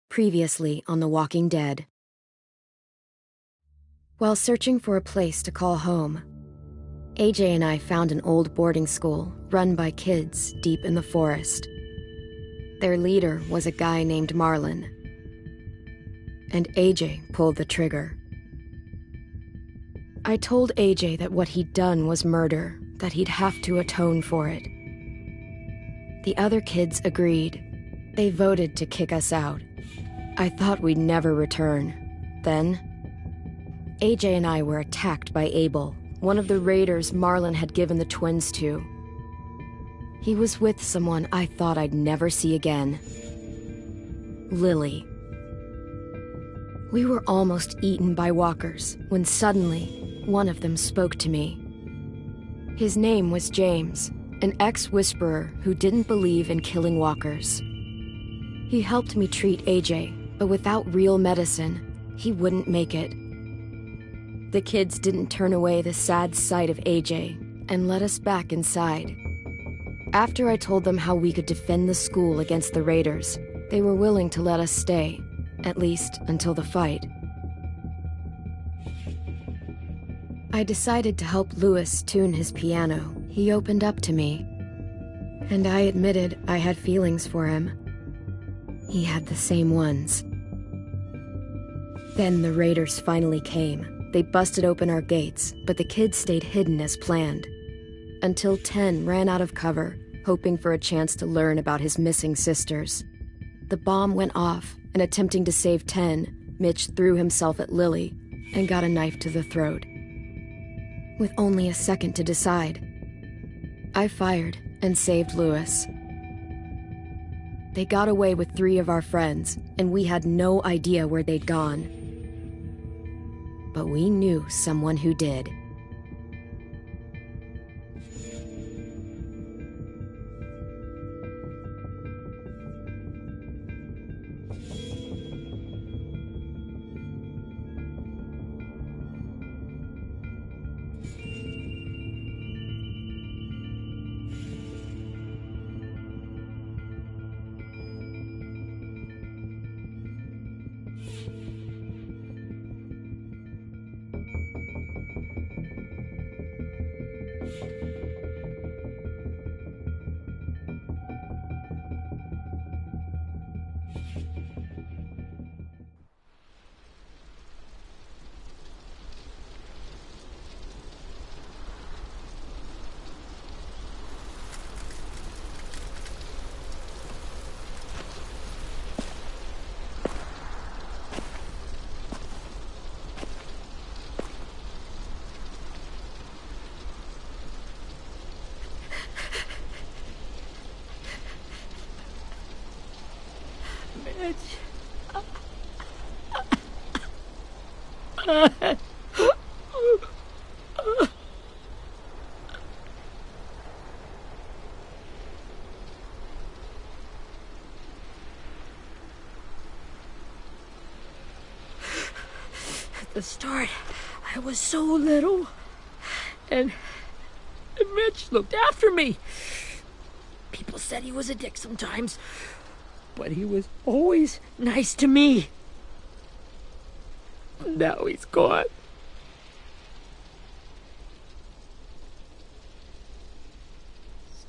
Previously on The Walking Dead. While searching for a place to call home, AJ and I found an old boarding school run by kids deep in the forest. Their leader was a guy named Marlon, and AJ pulled the trigger. I told AJ that what he'd done was murder, that he'd have to atone for it. The other kids agreed. They voted to kick us out. I thought we'd never return. Then, AJ and I were attacked by Abel, one of the raiders Marlon had given the twins to. He was with someone I thought I'd never see again. Lily. We were almost eaten by walkers when suddenly one of them spoke to me. His name was James, an ex-whisperer who didn't believe in killing walkers. He helped me treat AJ, but without real medicine, he wouldn't make it. The kids didn't turn away the sad sight of AJ and let us back inside. After I told them how we could defend the school against the raiders, they were willing to let us stay, at least until the fight. I decided to help Louis tune his piano. He opened up to me, and I admitted I had feelings for him. He had the same ones. Then the raiders finally came. They busted open our gates, but the kids stayed hidden as planned. Until 10 ran out of cover, hoping for a chance to learn about his missing sisters. The bomb went off, and attempting to save 10, Mitch threw himself at Lily and got a knife to the throat. With only a second to decide, I fired and saved Louis. They got away with 3 of our friends, and we had no idea where they'd gone. But we knew someone who did. At the start, I was so little, and Mitch looked after me. People said he was a dick sometimes, but he was always nice to me. Now he's gone.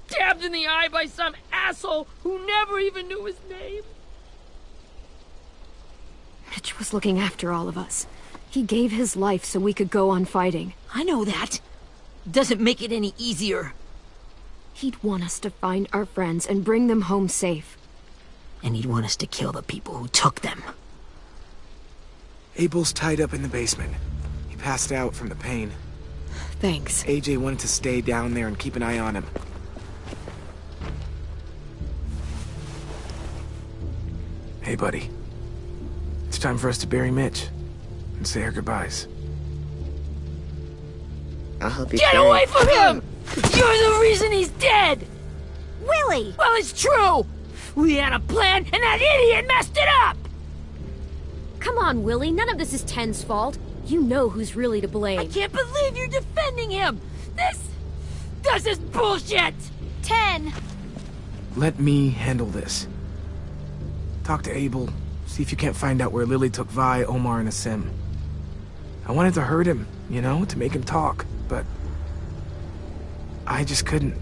Stabbed in the eye by some asshole who never even knew his name. Mitch was looking after all of us. He gave his life so we could go on fighting. I know that. Doesn't make it any easier. He'd want us to find our friends and bring them home safe. And he'd want us to kill the people who took them. Abel's tied up in the basement. He passed out from the pain. Thanks. AJ wanted to stay down there and keep an eye on him. Hey, buddy. It's time for us to bury Mitch and say our goodbyes. I'll help you. Get away from him! You're the reason he's dead! Willie! Well, it's true! We had a plan, and that idiot messed it up! Come on, Willie. None of this is Ten's fault. You know who's really to blame. I can't believe you're defending him! This is bullshit! 10! Let me handle this. Talk to Abel, See if you can't find out where Lily took Vi, Omar, and Asim. I wanted to hurt him, you know, to make him talk, but I just couldn't.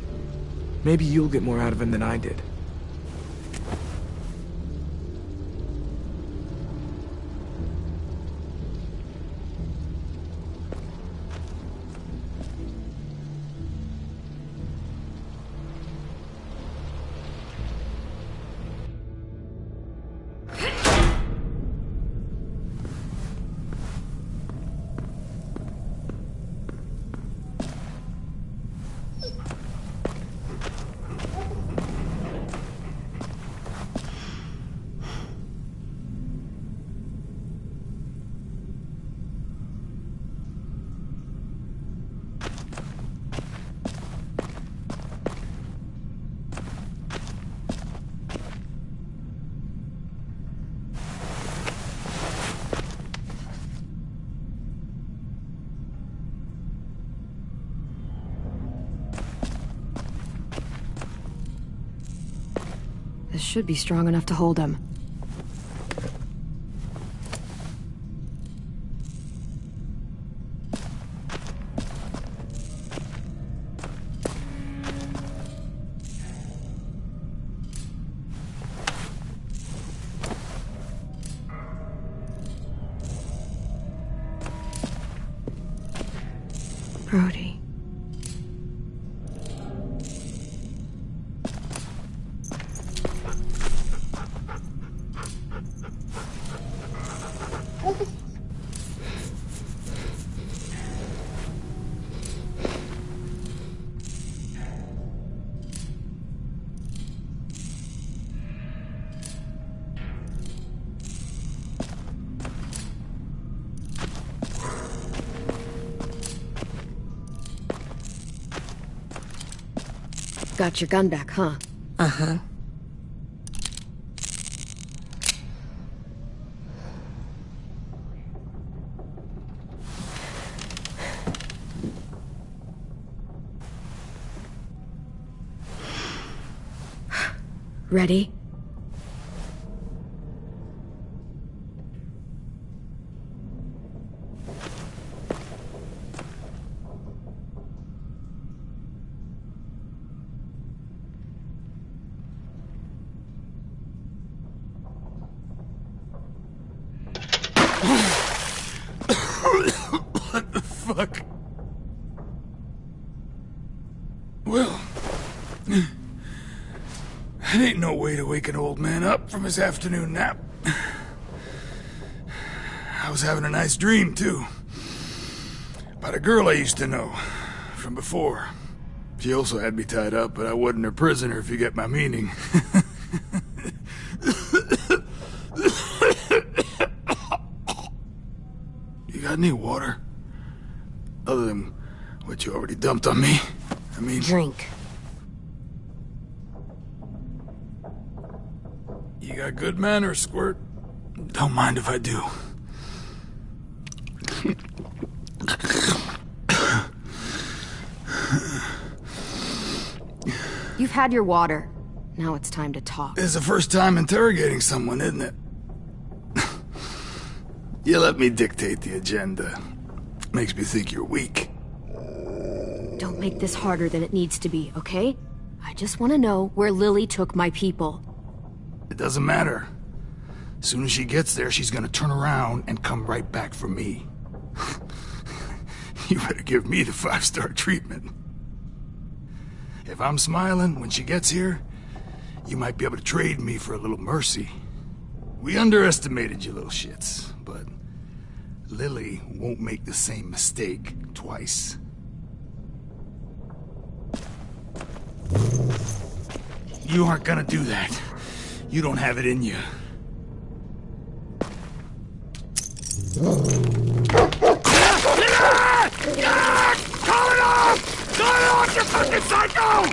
Maybe you'll get more out of him than I did. This should be strong enough to hold him. Brody. Got your gun back, huh? Uh-huh. Ready? What the fuck? Well, that ain't no way to wake an old man up from his afternoon nap. I was having a nice dream, too. About a girl I used to know from before. She also had me tied up, but I wasn't her prisoner, if you get my meaning. You got any water? Other than what you already dumped on me? I mean... Drink. You got good manners, Squirt. Don't mind if I do. You've had your water. Now it's time to talk. It's the first time interrogating someone, isn't it? You let me dictate the agenda. Makes me think you're weak. Don't make this harder than it needs to be, okay? I just want to know where Lily took my people. It doesn't matter. As soon as she gets there, she's gonna turn around and come right back for me. You better give me the 5-star treatment. If I'm smiling when she gets here, you might be able to trade me for a little mercy. We underestimated you little shits, but Lily won't make the same mistake twice. You aren't gonna do that. You don't have it in you. Call it off! Call it off, you fucking psycho!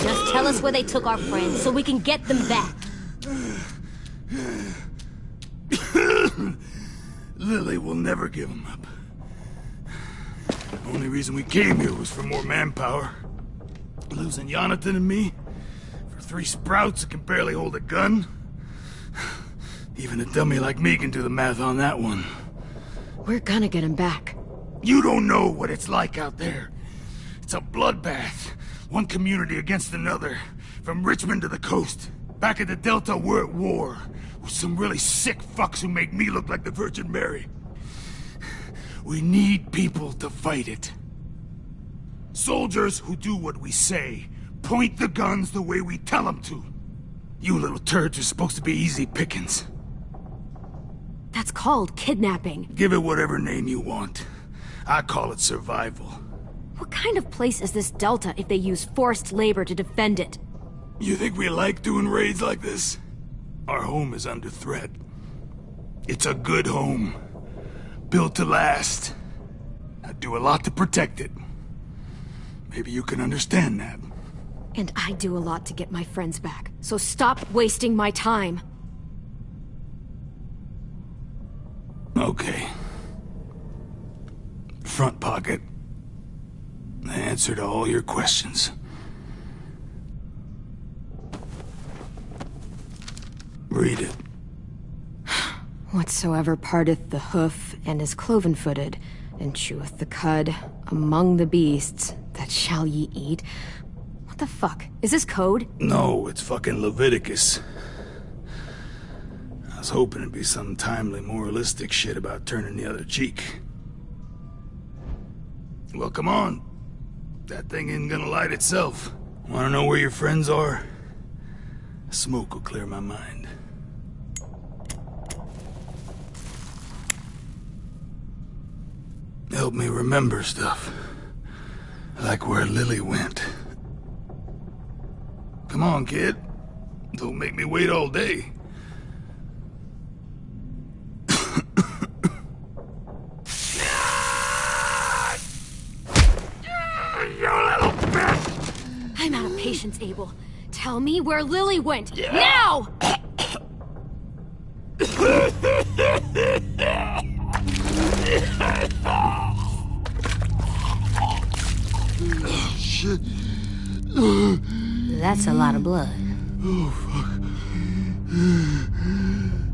Just tell us where they took our friends so we can get them back. Lily will never give them up. The only reason we came here was for more manpower. Losing Jonathan and me for 3 sprouts that can barely hold a gun. Even a dummy like me can do the math on that one. We're gonna get him back. You don't know what it's like out there. It's a bloodbath. One community against another. From Richmond to the coast. Back at the Delta, we're at war. With some really sick fucks who make me look like the Virgin Mary. We need people to fight it. Soldiers who do what we say. Point the guns the way we tell them to. You little turds are supposed to be easy pickings. That's called kidnapping. Give it whatever name you want. I call it survival. What kind of place is this Delta if they use forced labor to defend it? You think we like doing raids like this? Our home is under threat. It's a good home. Built to last. I do a lot to protect it. Maybe you can understand that. And I do a lot to get my friends back, so stop wasting my time. Okay. Front pocket. The answer to all your questions. Read it. Whatsoever parteth the hoof, and is cloven-footed, and cheweth the cud, among the beasts, that shall ye eat. What the fuck? Is this code? No, it's fucking Leviticus. I was hoping it'd be some timely, moralistic shit about turning the other cheek. Well, come on. That thing ain't gonna light itself. Wanna know where your friends are? Smoke will clear my mind. Help me remember stuff. Like where Lily went. Come on, kid. Don't make me wait all day. I'm out of patience, Abel. Tell me where Lily went. Now! Oh, shit. That's a lot of blood. Oh, fuck.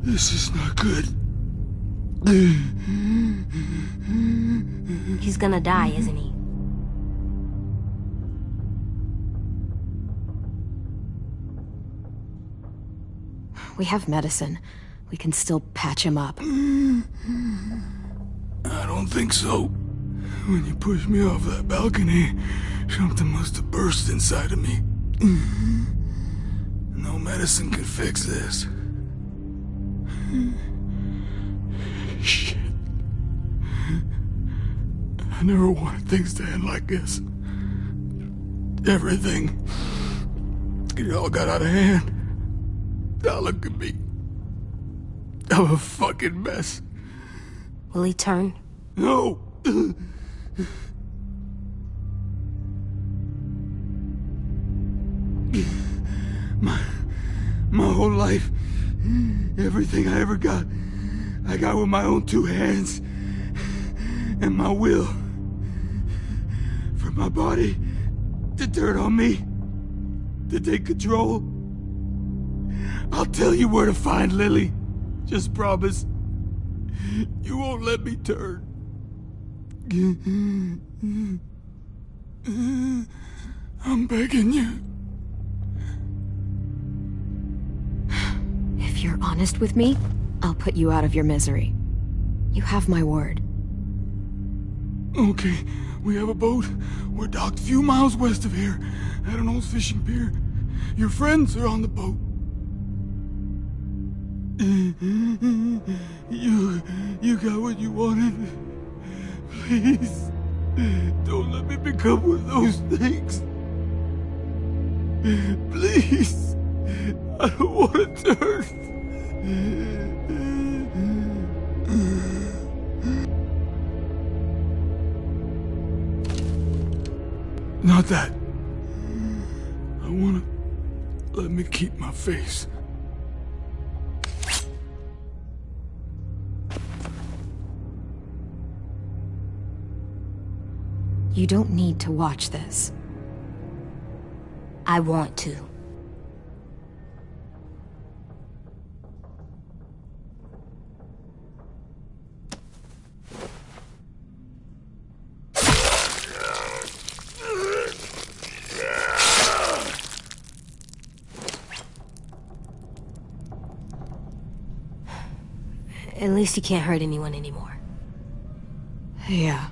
This is not good. He's gonna die, isn't he? We have medicine. We can still patch him up. I don't think so. When you pushed me off that balcony, something must have burst inside of me. No medicine can fix this. Shit. I never wanted things to end like this. Everything. It all got out of hand. Now look at me. I'm a fucking mess. Will he turn? No! My whole life, everything I ever got, I got with my own two hands and my will. For my body to turn on me, to take control. I'll tell you where to find Lily. Just promise. You won't let me turn. I'm begging you. If you're honest with me, I'll put you out of your misery. You have my word. Okay, we have a boat. We're docked a few miles west of here, at an old fishing pier. Your friends are on the boat. You got what you wanted. Please, don't let me become one of those things. Please, I don't want to turn. Not that. I want to let me keep my face. You don't need to watch this. I want to. At least you can't hurt anyone anymore. Yeah.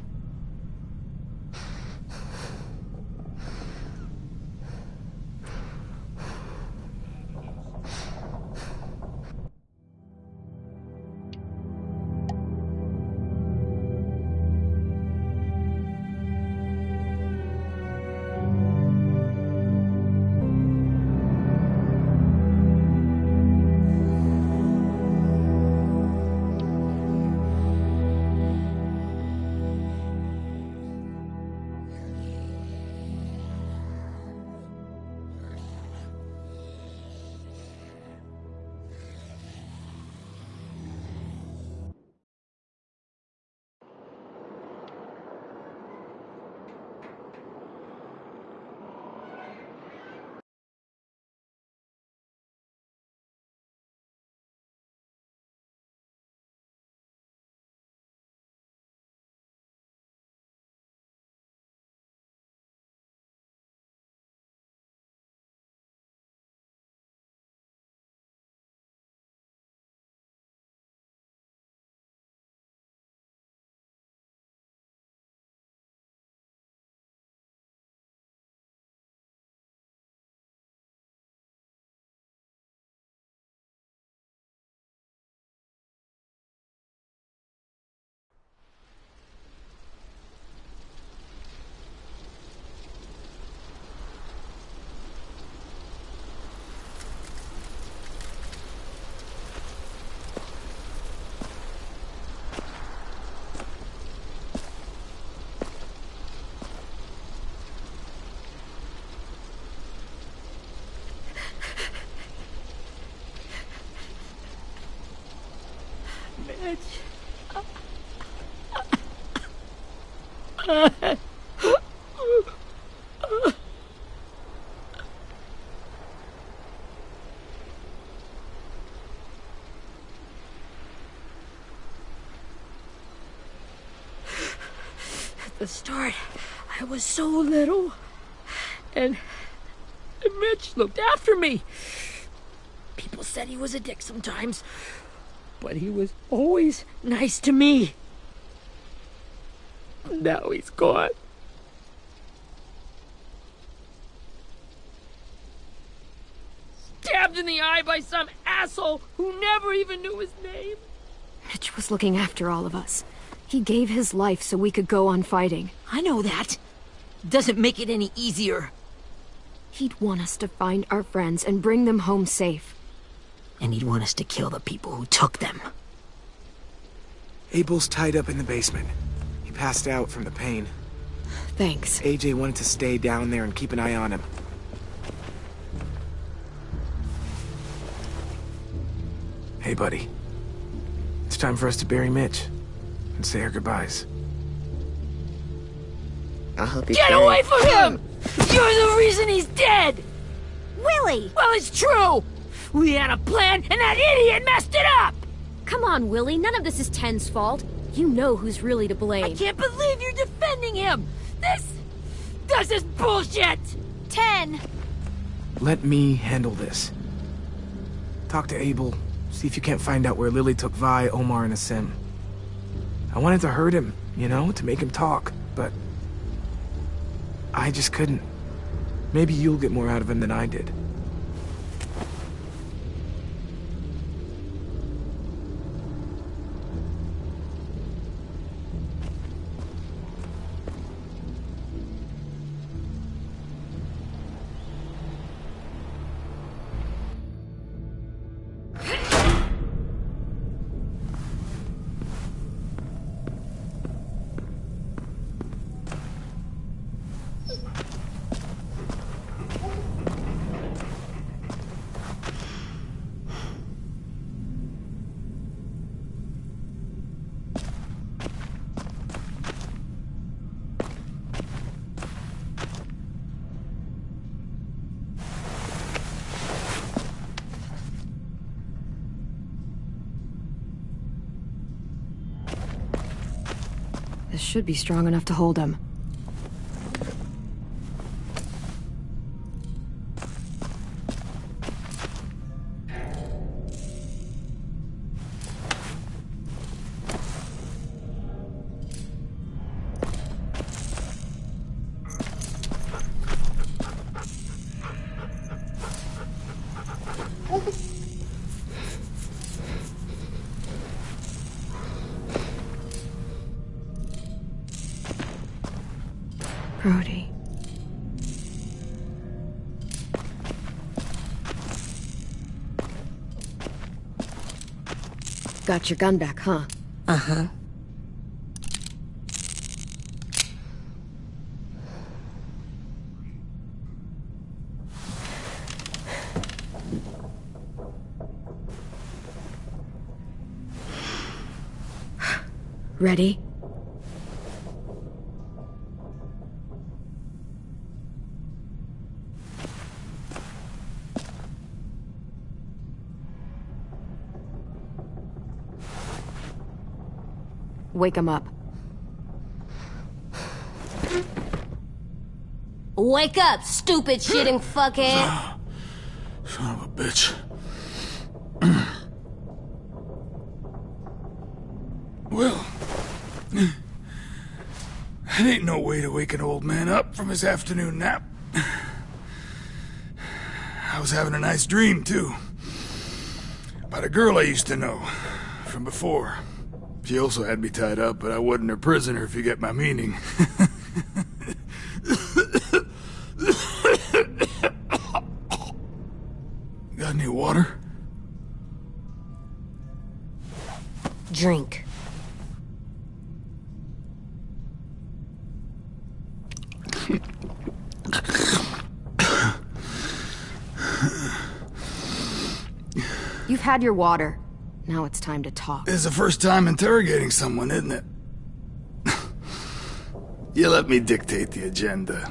At the start, I was so little, and Mitch looked after me. People said he was a dick sometimes, but he was always nice to me. Now he's gone. Stabbed in the eye by some asshole who never even knew his name. Mitch was looking after all of us. He gave his life so we could go on fighting. I know that. Doesn't make it any easier. He'd want us to find our friends and bring them home safe. And he'd want us to kill the people who took them. Abel's tied up in the basement. He passed out from the pain. Thanks. AJ wanted to stay down there and keep an eye on him. Hey, buddy. It's time for us to bury Mitch and say our goodbyes. I'll help you. Get away from him! You're the reason he's dead! Willie! Well, it's true! We had a plan, and that idiot messed it up! Come on, Willie. None of this is Ten's fault. You know who's really to blame. I can't believe you're defending him! This is bullshit! 10! Let me handle this. Talk to Abel. See if you can't find out where Lily took Vi, Omar, and Asim. I wanted to hurt him, you know, to make him talk, but I just couldn't. Maybe you'll get more out of him than I did. This should be strong enough to hold him. Got your gun back, huh? Uh-huh. Ready? Wake him up. Wake up, stupid shitting fuckhead! Son of a bitch. Well, that ain't no way to wake an old man up from his afternoon nap. I was having a nice dream, too. About a girl I used to know from before. She also had me tied up, but I wasn't her prisoner, if you get my meaning. Got any water? Drink. You've had your water. Now it's time to talk. It's the first time interrogating someone, isn't it? You let me dictate the agenda.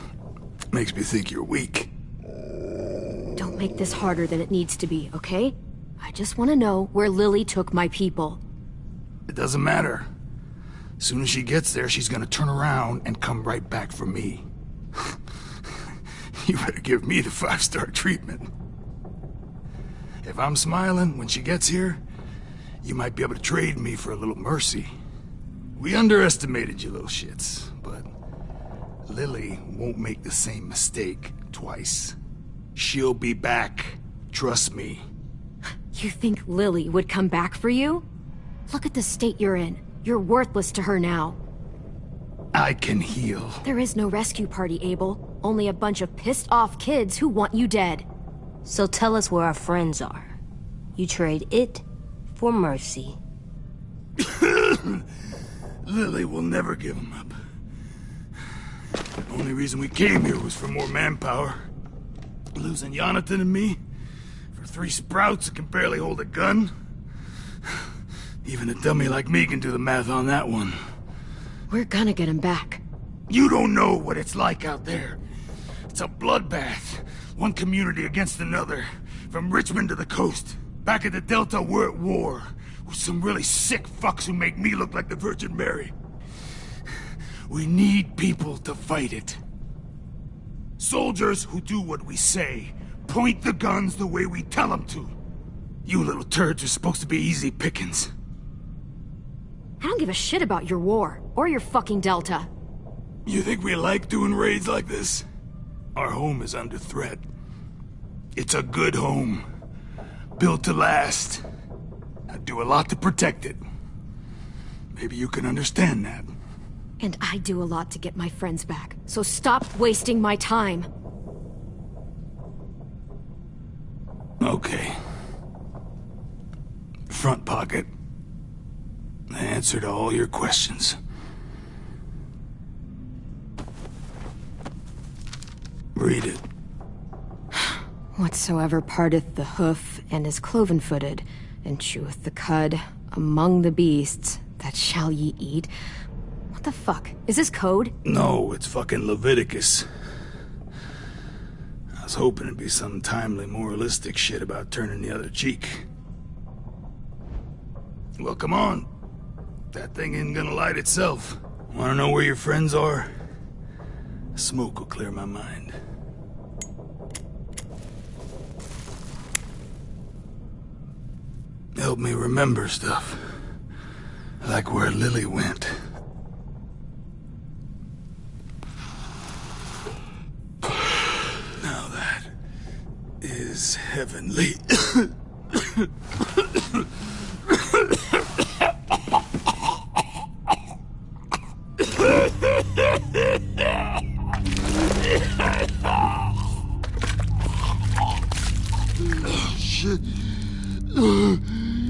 Makes me think you're weak. Don't make this harder than it needs to be, okay? I just want to know where Lily took my people. It doesn't matter. As soon as she gets there, she's gonna turn around and come right back for me. You better give me the 5-star treatment. If I'm smiling when she gets here, you might be able to trade me for a little mercy. We underestimated you little shits, but Lily won't make the same mistake twice. She'll be back. Trust me. You think Lily would come back for you? Look at the state you're in. You're worthless to her now. I can heal. There is no rescue party, Abel. Only a bunch of pissed-off kids who want you dead. So tell us where our friends are. You trade it for mercy. Lily will never give him up. The only reason we came here was for more manpower. Losing Jonathan and me for 3 sprouts that can barely hold a gun. Even a dummy like me can do the math on that one. We're gonna get him back. You don't know what it's like out there. It's a bloodbath. One community against another. From Richmond to the coast. Back at the Delta, we're at war. With some really sick fucks who make me look like the Virgin Mary. We need people to fight it. Soldiers who do what we say. Point the guns the way we tell them to. You little turds are supposed to be easy pickings. I don't give a shit about your war, or your fucking Delta. You think we like doing raids like this? Our home is under threat. It's a good home. Built to last. I do a lot to protect it. Maybe you can understand that. And I do a lot to get my friends back, so stop wasting my time. Okay. Front pocket. The answer to all your questions. Read it. Whatsoever parteth the hoof and is cloven-footed, and cheweth the cud among the beasts, that shall ye eat. What the fuck? Is this code? No, it's fucking Leviticus. I was hoping it'd be some timely moralistic shit about turning the other cheek. Well, come on. That thing ain't gonna light itself. Wanna know where your friends are? Smoke will clear my mind. Help me remember stuff. Like where Lily went. Now that is heavenly.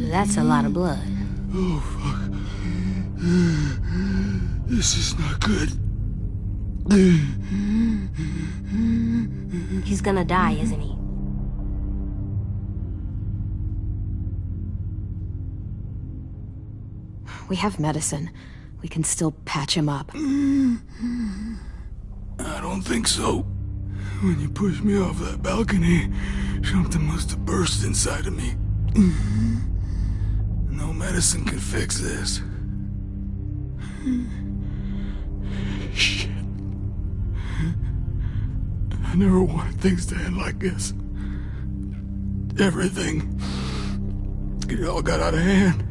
That's a lot of blood. Oh, fuck. This is not good. He's gonna die, isn't he? We have medicine. We can still patch him up. I don't think so. When you pushed me off that balcony, something must have burst inside of me. No medicine can fix this. Shit. I never wanted things to end like this. Everything. It all got out of hand.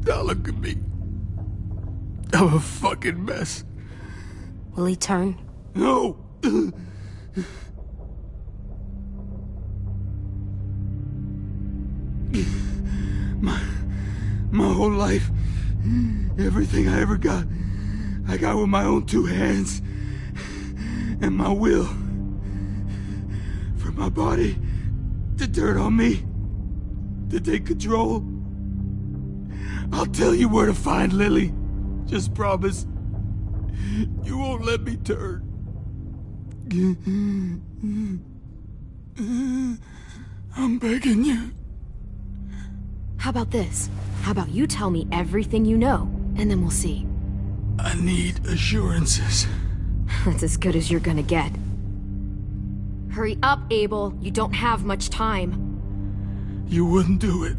Now look at me. I'm a fucking mess. Will he turn? No! My whole life, everything I ever got, I got with my own two hands and my will. For my body to turn on me, to take control. I'll tell you where to find Lily. Just promise you won't let me turn. I'm begging you. How about this? How about you tell me everything you know, and then we'll see. I need assurances. That's as good as you're gonna get. Hurry up, Abel. You don't have much time. You wouldn't do it.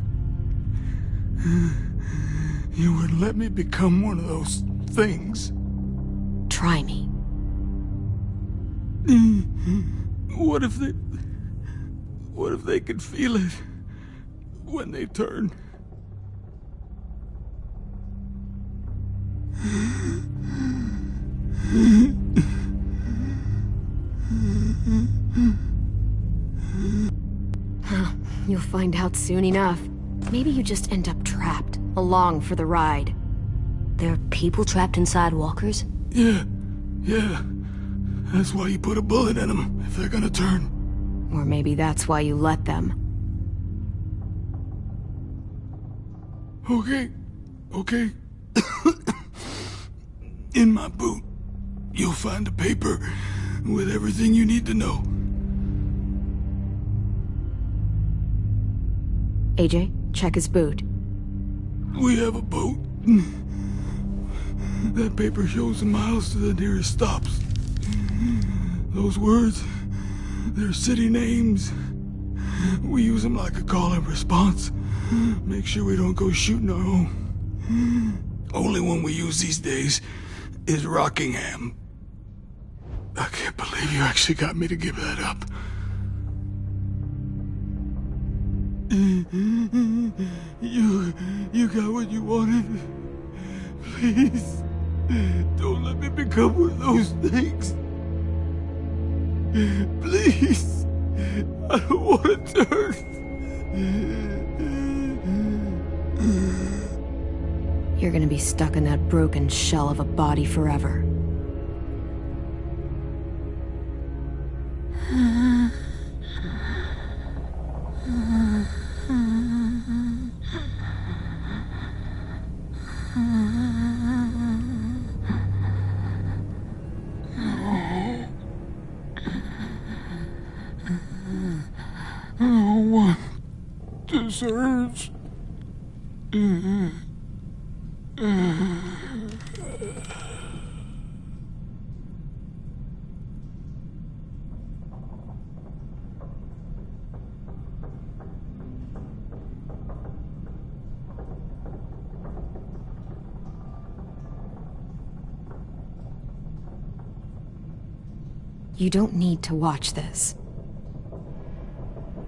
You wouldn't let me become one of those things. Try me. What if they could feel it when they turn? You'll find out soon enough. Maybe you just end up trapped, along for the ride. There are people trapped inside walkers? Yeah. That's why you put a bullet in them, if they're gonna turn. Or maybe that's why you let them. Okay. In my boot, you'll find a paper with everything you need to know. AJ, check his boot. We have a boat. That paper shows the miles to the nearest stops. Those words, they're city names. We use them like a call and response. Make sure we don't go shooting our own. Only one we use these days is Rockingham. I can't believe you actually got me to give that up. You got what you wanted. Please, don't let me become one of those things. Please, I don't want to turn. You're gonna be stuck in that broken shell of a body forever. No one deserves. You don't need to watch this.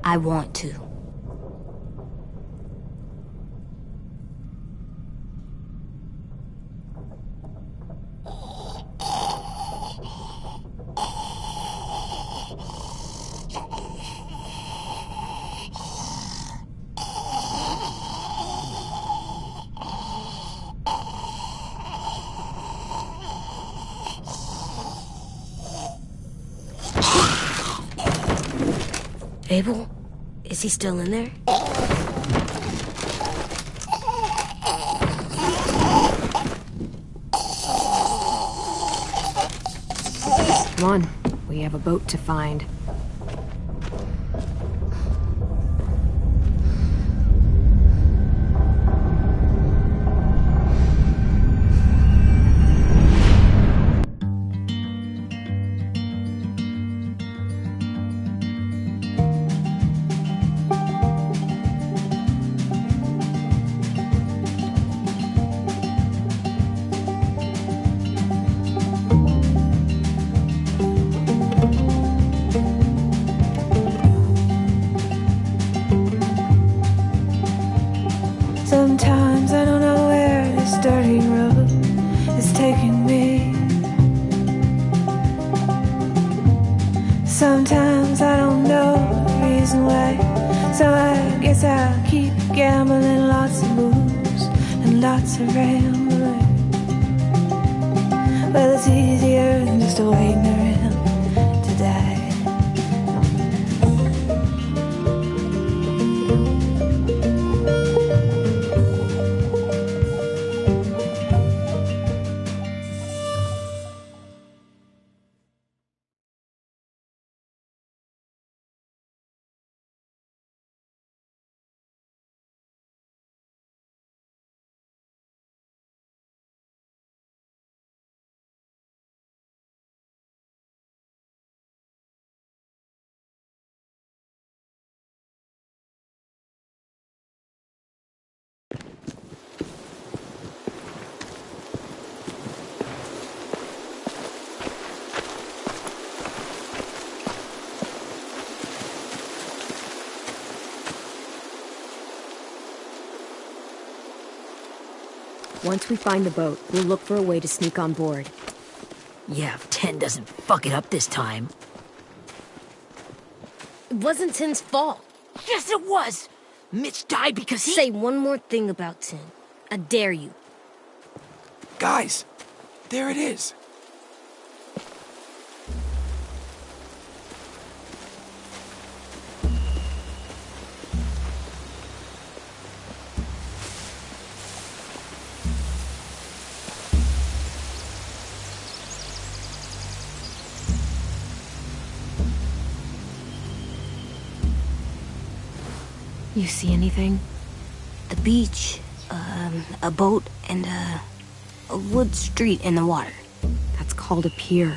I want to. Abel? Is he still in there? Come on, we have a boat to find. Sometimes I don't know where this dirty road is taking me. Sometimes I don't know the reason why, so I guess I'll keep gambling. Lots of moves and lots of rambling. Well, it's easier than just waiting around to die. Once we find the boat, we'll look for a way to sneak on board. Yeah, if 10 doesn't fuck it up this time. It wasn't Tin's fault. Yes, it was! Mitch died because he... Say one more thing about Tin. I dare you. Guys, there it is. You see anything? The beach, a boat, and a wood street in the water. That's called a pier.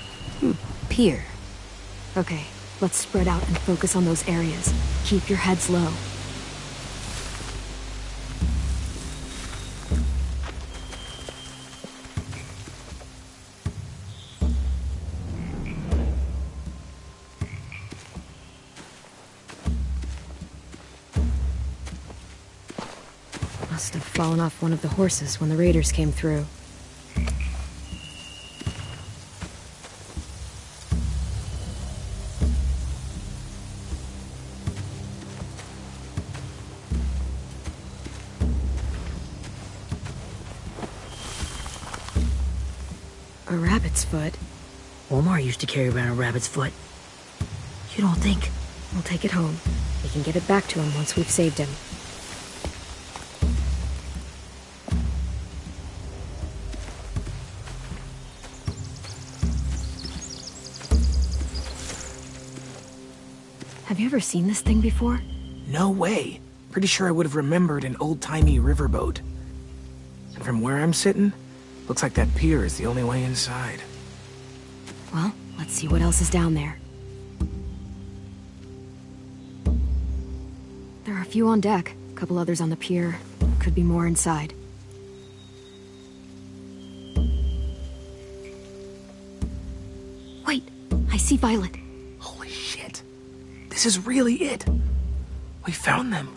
Pier. Okay, let's spread out and focus on those areas. Keep your heads low. Must have fallen off one of the horses when the raiders came through. A rabbit's foot. Omar used to carry around a rabbit's foot. You don't think... We'll take it home. We can get it back to him once we've saved him. Have you ever seen this thing before? No way. Pretty sure I would have remembered an old-timey riverboat. And from where I'm sitting, looks like that pier is the only way inside. Well, let's see what else is down there. There are a few on deck, a couple others on the pier. Could be more inside. Wait, I see Violet. Holy shit. This is really it. We found them.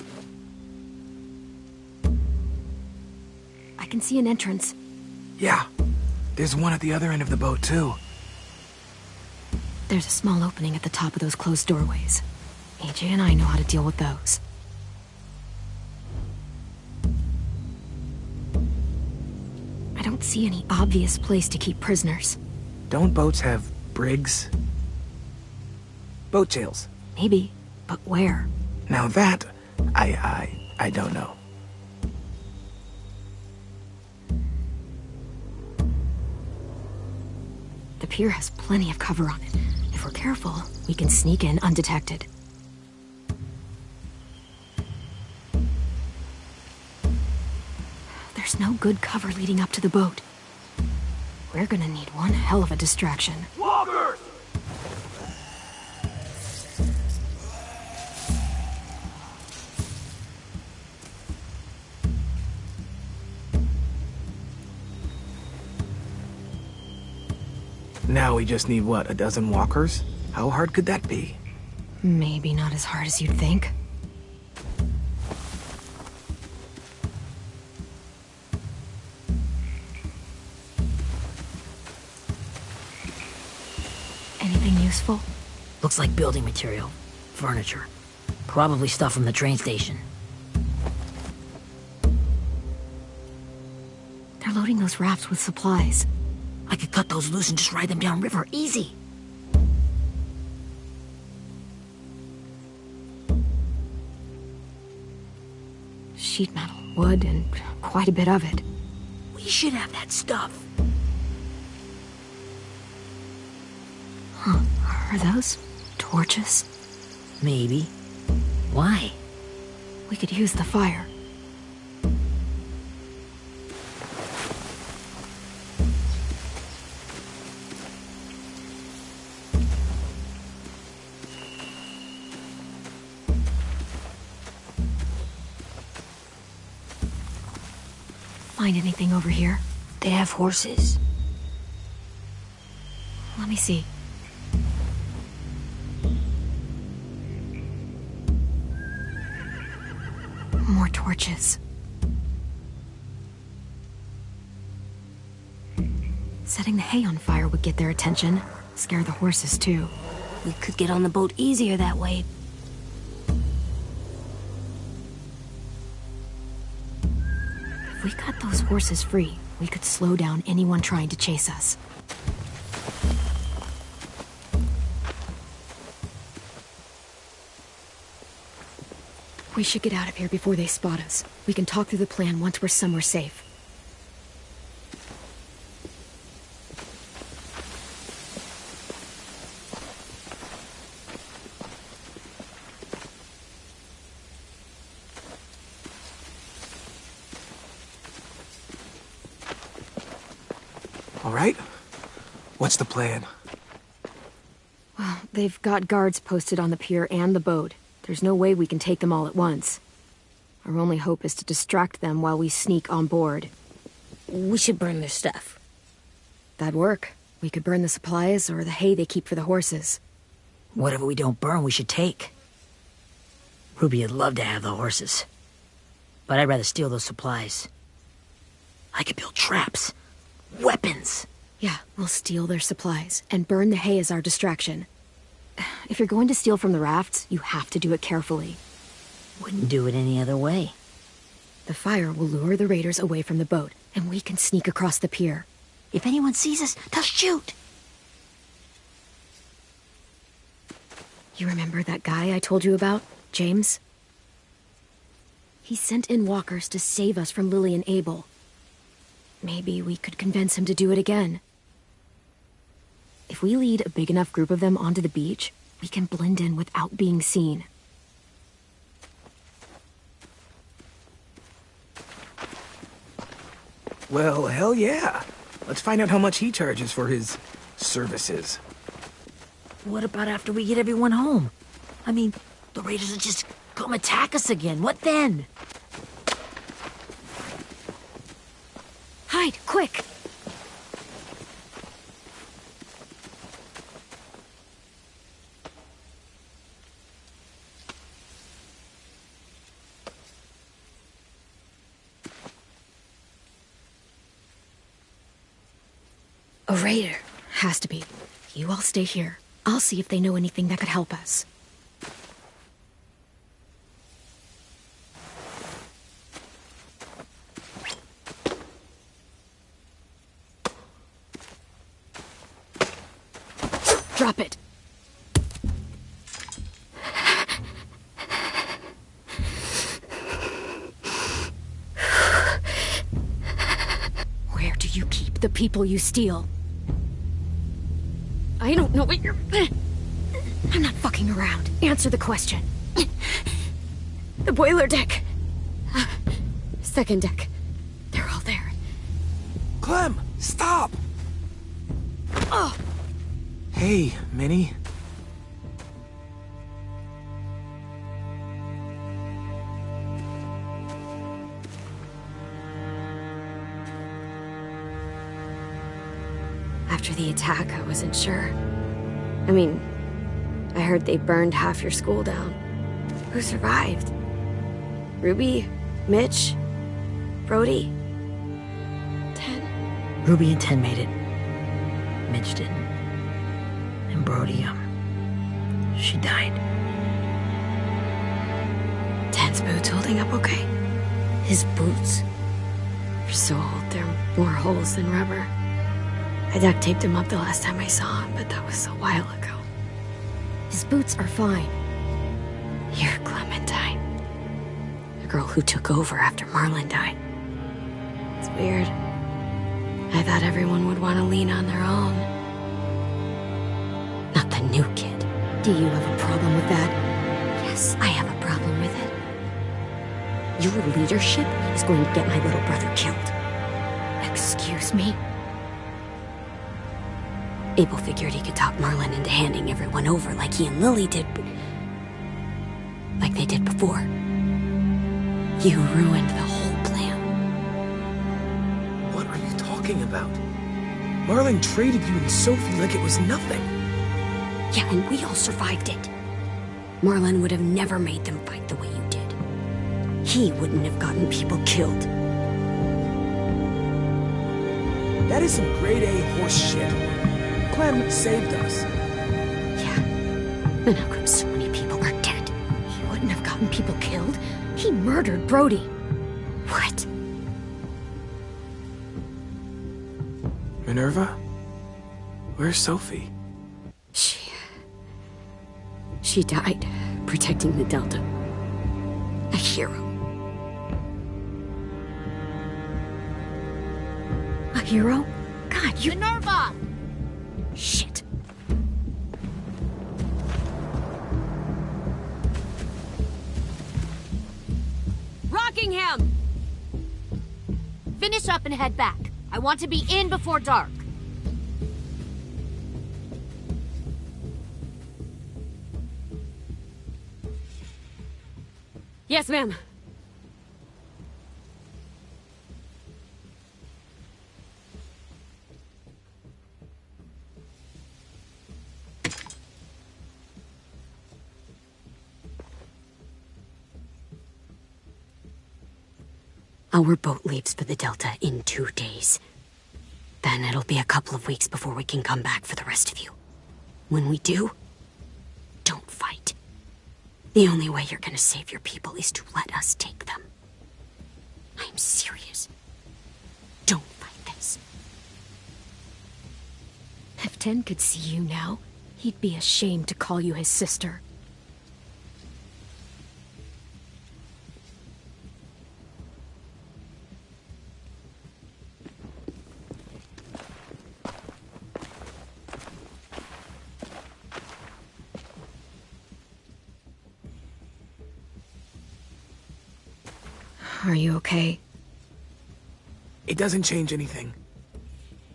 I can see an entrance. Yeah. There's one at the other end of the boat, too. There's a small opening at the top of those closed doorways. AJ and I know how to deal with those. I don't see any obvious place to keep prisoners. Don't boats have brigs? Boat jails. Maybe, but where? Now that, I don't know. The pier has plenty of cover on it. If we're careful, we can sneak in undetected. There's no good cover leading up to the boat. We're gonna need one hell of a distraction. Walkers! Now we just need, what, a dozen walkers? How hard could that be? Maybe not as hard as you'd think. Anything useful? Looks like building material. Furniture. Probably stuff from the train station. They're loading those rafts with supplies. I could cut those loose and just ride them downriver. Easy. Sheet metal, wood, and quite a bit of it. We should have that stuff. Huh. Are those torches? Maybe. Why? We could use the fire. Find anything over here? They have horses. Let me see. More torches. Setting the hay on fire would get their attention. Scare the horses, too. We could get on the boat easier that way. If we cut those horses free, we could slow down anyone trying to chase us. We should get out of here before they spot us. We can talk through the plan once we're somewhere safe. All right. What's the plan? Well, they've got guards posted on the pier and the boat. There's no way we can take them all at once. Our only hope is to distract them while we sneak on board. We should burn their stuff. That'd work. We could burn the supplies or the hay they keep for the horses. Whatever we don't burn, we should take. Ruby would love to have the horses. But I'd rather steal those supplies. I could build traps. Weapons. Yeah, we'll steal their supplies and burn the hay as our distraction. If you're going to steal from the rafts, you have to do it carefully. Wouldn't do it any other way. The fire will lure the raiders away from the boat, and we can sneak across the pier. If anyone sees us, they'll shoot. You remember that guy I told you about, James? He sent in walkers to save us from Lily and Abel. Maybe we could convince him to do it again. If we lead a big enough group of them onto the beach, we can blend in without being seen. Well, hell yeah. Let's find out how much he charges for his services. What about after we get everyone home? I mean, the raiders will just come attack us again. What then? Hide, quick! A raider. Has to be. You all stay here. I'll see if they know anything that could help us. Drop it. Where do you keep the people you steal? I don't know what you're... I'm not fucking around. Answer the question. The boiler deck. Second deck. They're all there. Clem, stop! Oh! Hey, Minnie. After the attack, I wasn't sure. I mean, I heard they burned half your school down. Who survived? Ruby? Mitch? Brody? 10? Ruby and 10 made it. Mitch didn't. And Brody, she died. 10's boots holding up okay? His boots? They're so old, there are more holes than rubber. I duct taped him up the last time I saw him, but that was a while ago. His boots are fine. You're Clementine. The girl who took over after Marlon died. It's weird. I thought everyone would want to lean on their own. Not the new kid. Do you have a problem with that? Yes, I have a problem with it. Your leadership is going to get my little brother killed. Excuse me? Abel figured he could talk Marlon into handing everyone over like he and Lily did, but... like they did before. You ruined the whole plan. What are you talking about? Marlon traded you and Sophie like it was nothing. Yeah, and we all survived it. Marlon would have never made them fight the way you did. He wouldn't have gotten people killed. That is some grade A horse shit. Clem saved us. Yeah. And how come so many people are dead? He wouldn't have gotten people killed. He murdered Brody. What? Minerva? Where's Sophie? She died protecting the Delta. A hero. A hero? God, you... Minerva! Shit. Rockingham! Finish up and head back. I want to be in before dark. Yes, ma'am. Our boat leaves for the Delta in 2 days. Then it'll be a couple of weeks before we can come back for the rest of you. When we do, don't fight. The only way you're gonna save your people is to let us take them. I'm serious. Don't fight this. If 10 could see you now, he'd be ashamed to call you his sister. Are you okay? It doesn't change anything.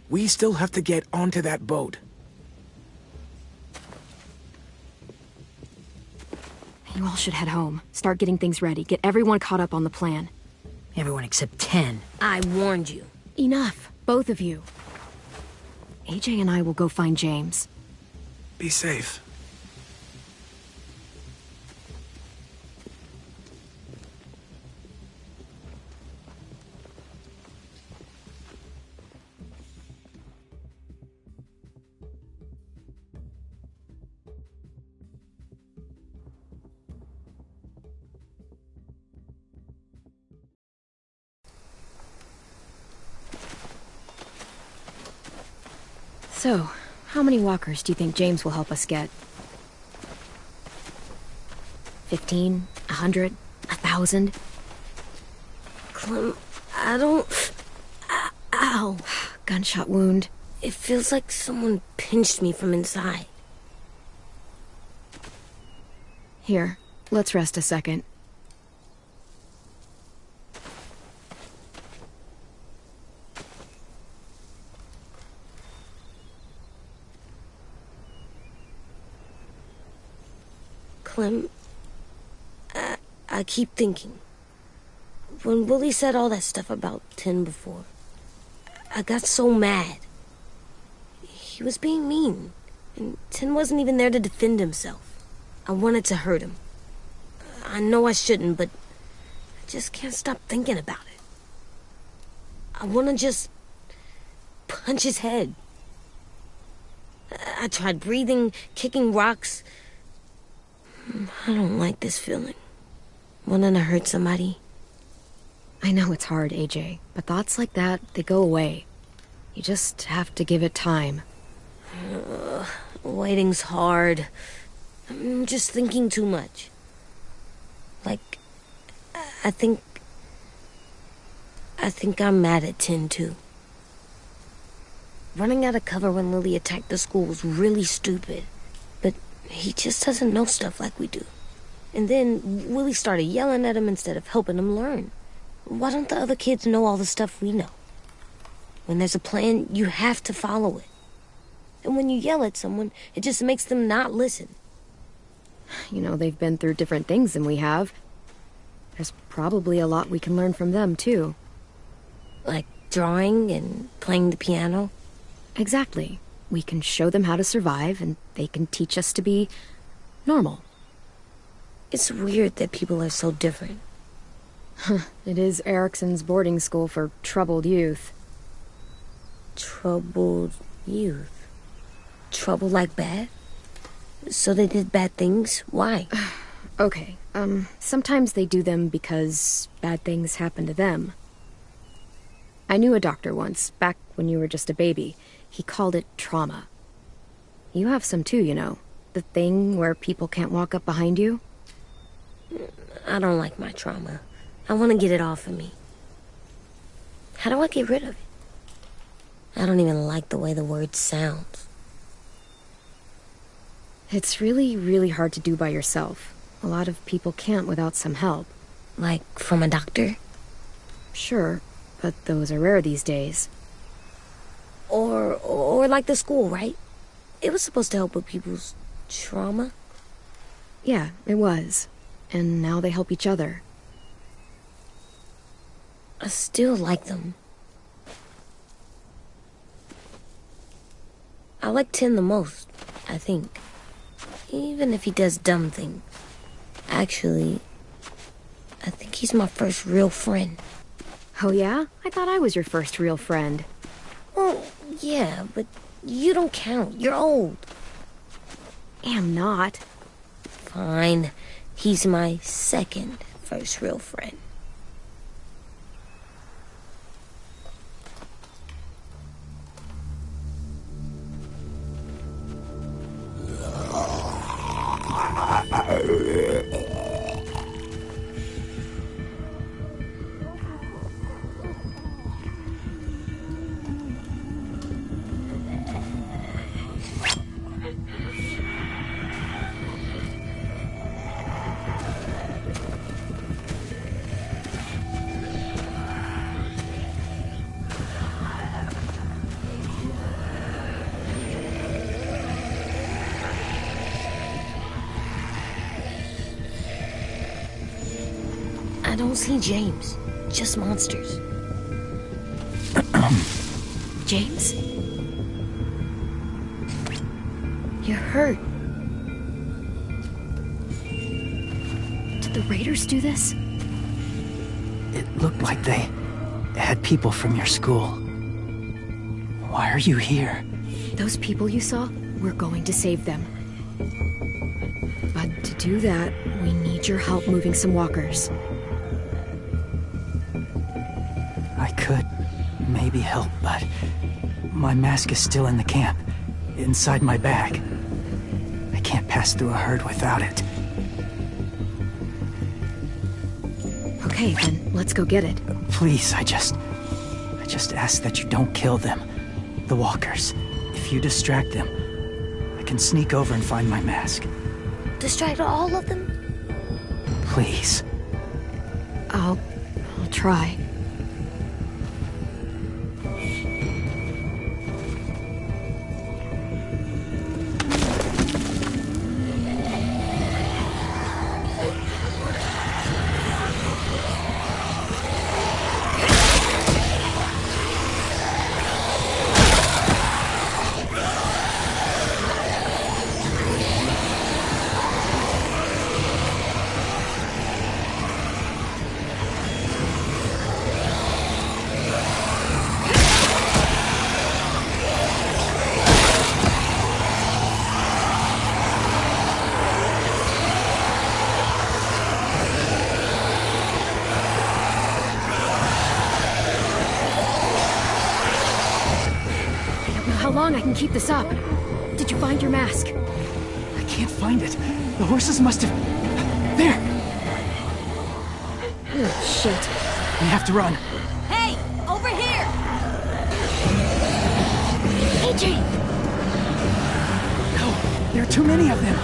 We still have to get onto that boat. You all should head home. Start getting things ready. Get everyone caught up on the plan. Everyone except 10. I warned you. Enough. Both of you. AJ and I will go find James. Be safe. So, how many walkers do you think James will help us get? 15? 100? 1,000? Clem, I don't... Ow. Gunshot wound. It feels like someone pinched me from inside. Here, let's rest a second. Clem, I keep thinking. When Willie said all that stuff about Tin before, I got so mad. He was being mean, and Tin wasn't even there to defend himself. I wanted to hurt him. I know I shouldn't, but I just can't stop thinking about it. I want to just punch his head. I tried breathing, kicking rocks. I don't like this feeling. Wanting to hurt somebody. I know it's hard, AJ, but thoughts like that, they go away. You just have to give it time. Waiting's hard. I'm just thinking too much. Like, I think I'm mad at Tin, too. Running out of cover when Lily attacked the school was really stupid. But he just doesn't know stuff like we do. And then Willie started yelling at him instead of helping him learn. Why don't the other kids know all the stuff we know? When there's a plan, you have to follow it. And when you yell at someone, it just makes them not listen. You know, they've been through different things than we have. There's probably a lot we can learn from them, too. Like drawing and playing the piano? Exactly. We can show them how to survive, and they can teach us to be normal. It's weird that people are so different. It is Erickson's boarding school for troubled youth. Troubled youth? Trouble like bad? So they did bad things? Why? Okay, sometimes they do them because bad things happen to them. I knew a doctor once, back when you were just a baby. He called it trauma. You have some too, you know. The thing where people can't walk up behind you. I don't like my trauma. I want to get it off of me. How do I get rid of it? I don't even like the way the word sounds. It's really, really hard to do by yourself. A lot of people can't without some help. Like from a doctor? Sure, but those are rare these days. Or like the school, right? It was supposed to help with people's trauma. Yeah, it was. And now they help each other. I still like them. I like Tin the most, I think. Even if he does dumb things. Actually, I think he's my first real friend. Oh yeah? I thought I was your first real friend. Well, yeah, but you don't count. You're old. Am not. Fine. He's my second first real friend. I don't see James, just monsters. James? You're hurt. Did the raiders do this? It looked like they had people from your school. Why are you here? Those people you saw, we're going to save them. But to do that, we need your help moving some walkers. I could maybe help, but my mask is still in the camp, inside my bag. I can't pass through a herd without it. Okay, then let's go get it. Please, I just ask that you don't kill them. The walkers. If you distract them, I can sneak over and find my mask. Distract all of them? Please. I'll try. How long I can keep this up? Did you find your mask? I can't find it. The horses must have... There! Oh, shit. We have to run. Hey! Over here! AJ! No, there are too many of them.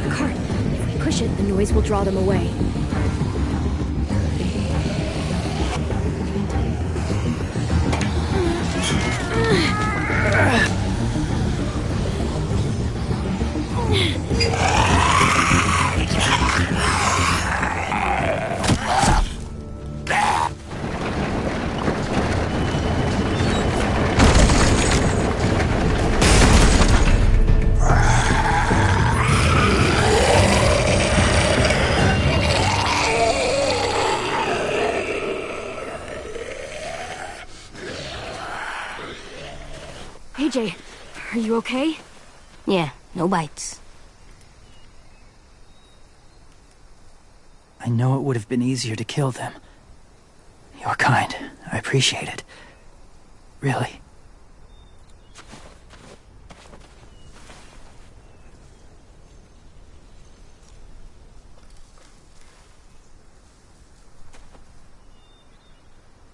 The cart. If we push it, the noise will draw them away. AJ, are you okay? Yeah, no bites. I know it would have been easier to kill them. You're kind. I appreciate it. Really.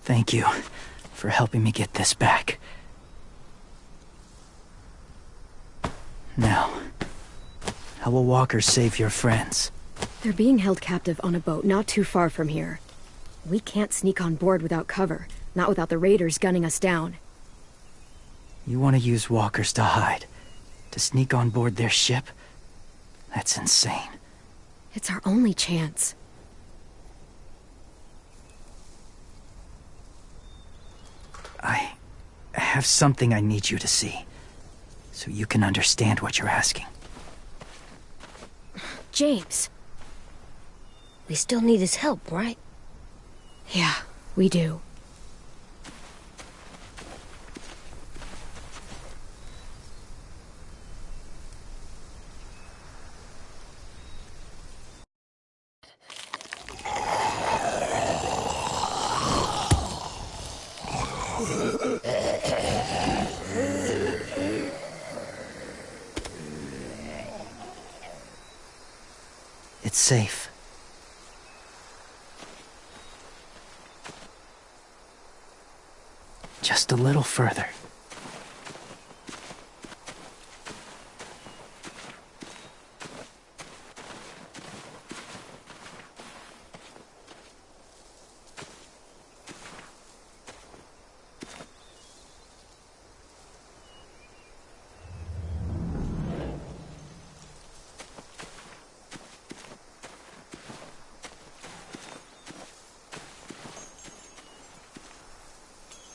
Thank you for helping me get this back. Now, how will walkers save your friends? They're being held captive on a boat not too far from here. We can't sneak on board without cover, not without the raiders gunning us down. You want to use walkers to hide? To sneak on board their ship? That's insane. It's our only chance. I have something I need you to see, so you can understand what you're asking. James. We still need his help, right? Yeah, we do. It's safe. Just a little further.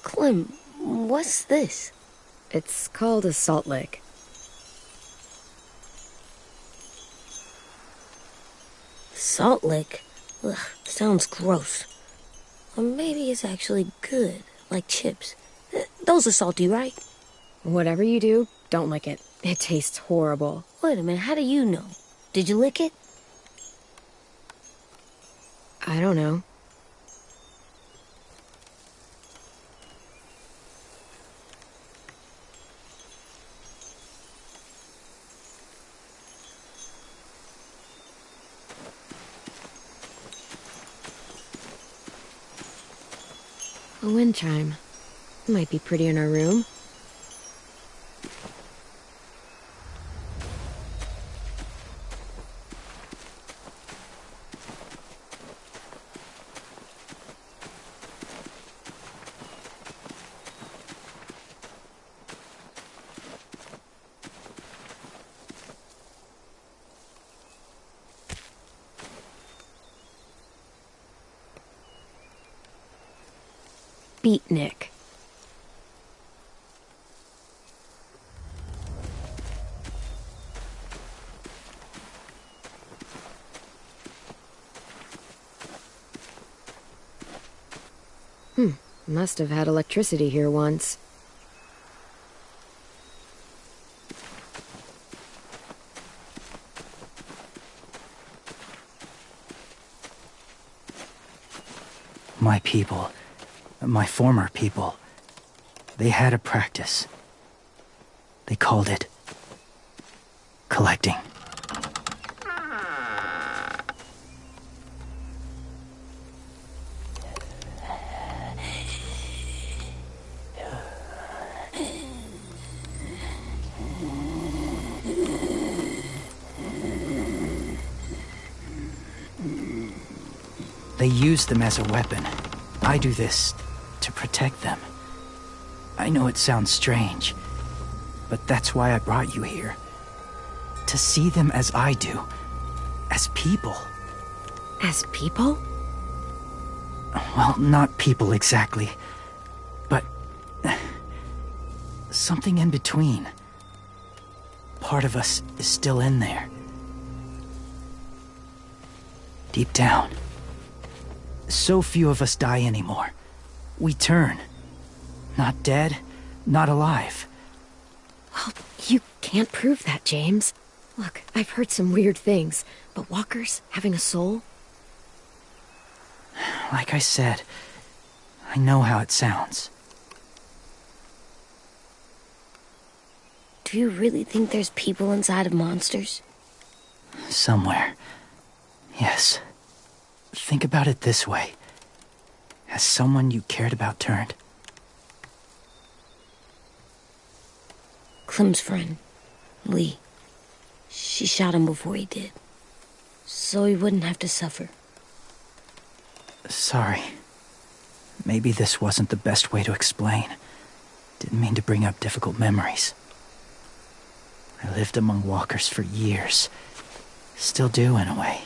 Clem, what's this? It's called a salt lick. Salt lick? Ugh, sounds gross. Or maybe it's actually good, like chips. Those are salty, right? Whatever you do, don't lick it. It tastes horrible. Wait a minute, how do you know? Did you lick it? I don't know. A wind chime. Might be pretty in our room. Beatnik. Must have had electricity here once. My people, my former people, they had a practice. They called it collecting. They use them as a weapon. I do this to protect them. I know it sounds strange, but that's why I brought you here. To see them as I do. As people. As people? Well, not people exactly, but something in between. Part of us is still in there. Deep down. So few of us die anymore. We turn. Not dead, not alive. Well, you can't prove that, James. Look, I've heard some weird things, but walkers having a soul? Like I said, I know how it sounds. Do you really think there's people inside of monsters? Somewhere. Yes. Think about it this way. Has someone you cared about turned? Clem's friend, Lee. She shot him before he did. So he wouldn't have to suffer. Sorry. Maybe this wasn't the best way to explain. Didn't mean to bring up difficult memories. I lived among walkers for years. Still do, in a way.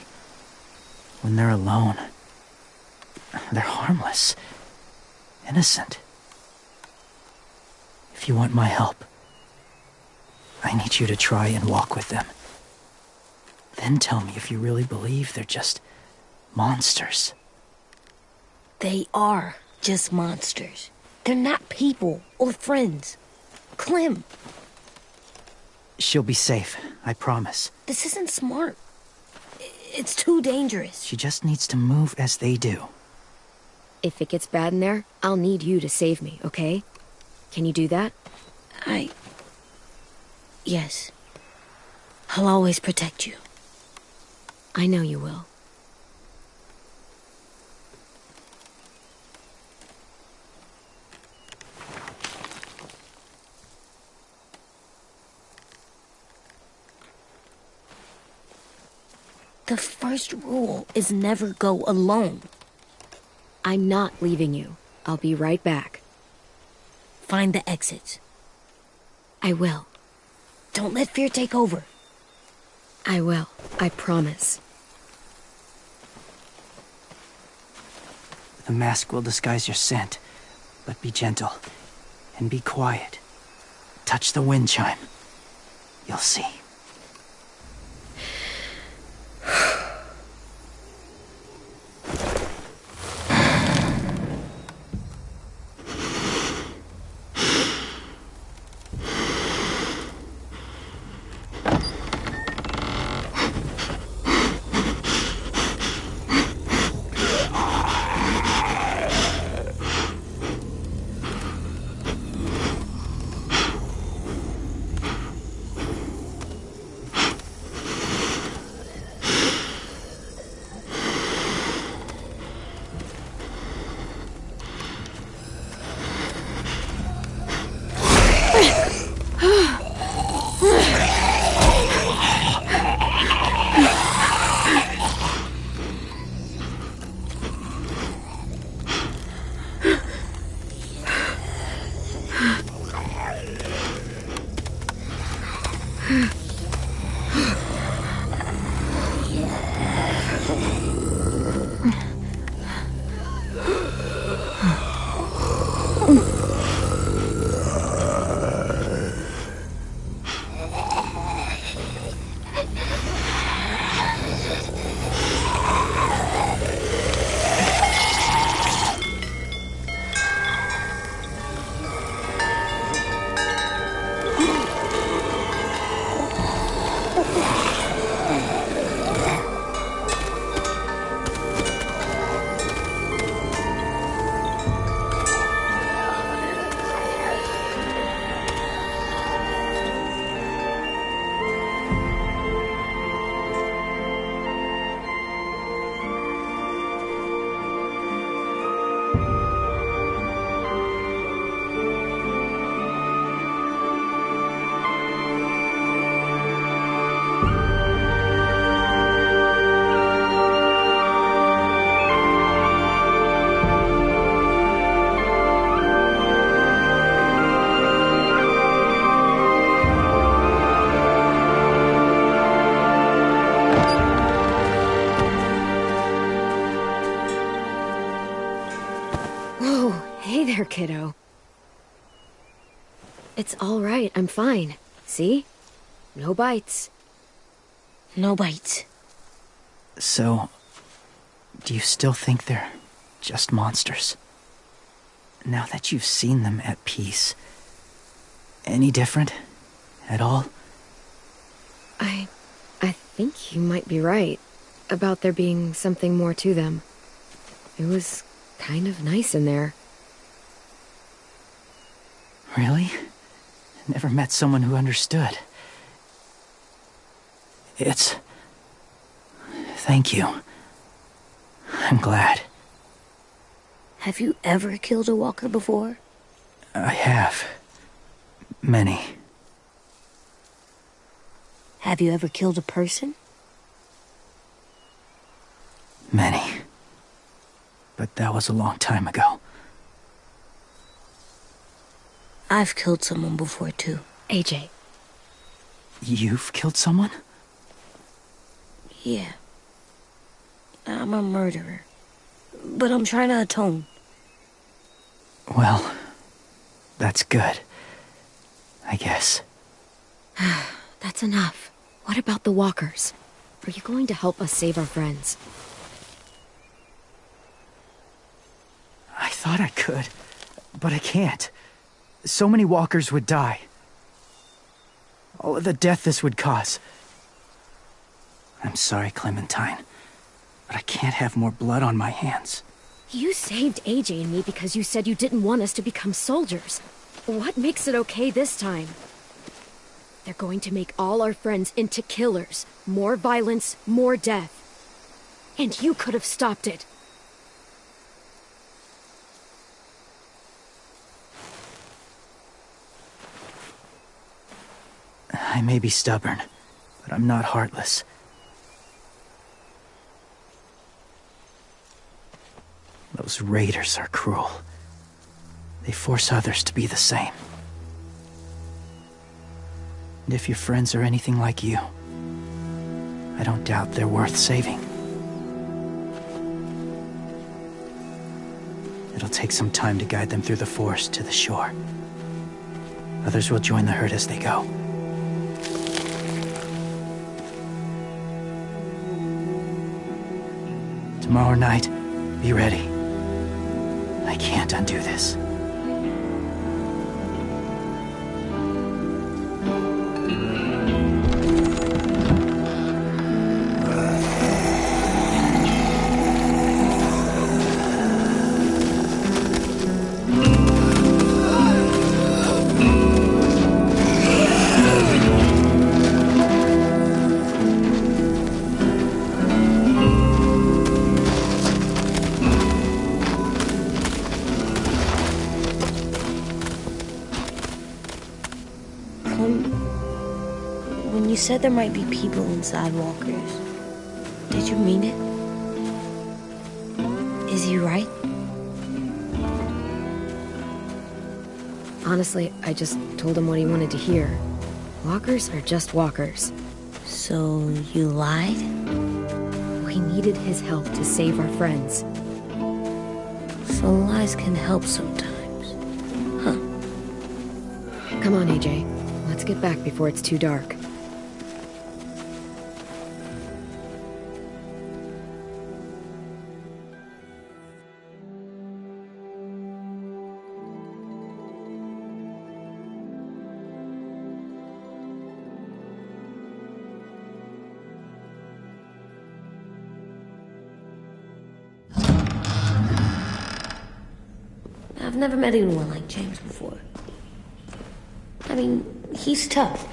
When they're alone, they're harmless. Innocent. If you want my help, I need you to try and walk with them. Then tell me if you really believe they're just monsters. They are just monsters. They're not people or friends. Clem. She'll be safe, I promise. This isn't smart. It's too dangerous. She just needs to move as they do. If it gets bad in there, I'll need you to save me, okay? Can you do that? Yes. I'll always protect you. I know you will. The first rule is never go alone. I'm not leaving you. I'll be right back. Find the exits. I will. Don't let fear take over. I will. I promise. The mask will disguise your scent, but be gentle and be quiet. Touch the wind chime. You'll see. there, kiddo. It's all right. I'm fine. See? No bites. No bites. So, do you still think they're just monsters? Now that you've seen them at peace, any different at all? I think you might be right about there being something more to them. It was kind of nice in there. Really? Never met someone who understood. Thank you. I'm glad. Have you ever killed a walker before? I have. Many. Have you ever killed a person? Many. But that was a long time ago. I've killed someone before, too. AJ. You've killed someone? Yeah. I'm a murderer. But I'm trying to atone. Well, that's good. I guess. That's enough. What about the walkers? Are you going to help us save our friends? I thought I could, but I can't. So many walkers would die. All of the death this would cause. I'm sorry, Clementine, but I can't have more blood on my hands. You saved AJ and me because you said you didn't want us to become soldiers. What makes it okay this time? They're going to make all our friends into killers. More violence, more death. And you could have stopped it. I may be stubborn, but I'm not heartless. Those raiders are cruel. They force others to be the same. And if your friends are anything like you, I don't doubt they're worth saving. It'll take some time to guide them through the forest to the shore. Others will join the herd as they go. Tomorrow night, be ready. I can't undo this. When you said there might be people inside walkers, did you mean it? Is he right? Honestly, I just told him what he wanted to hear. Walkers are just walkers. So you lied? We needed his help to save our friends. So lies can help sometimes. Huh. Come on, AJ. Let's get back before it's too dark. I've never met anyone like James before. I mean, he's tough.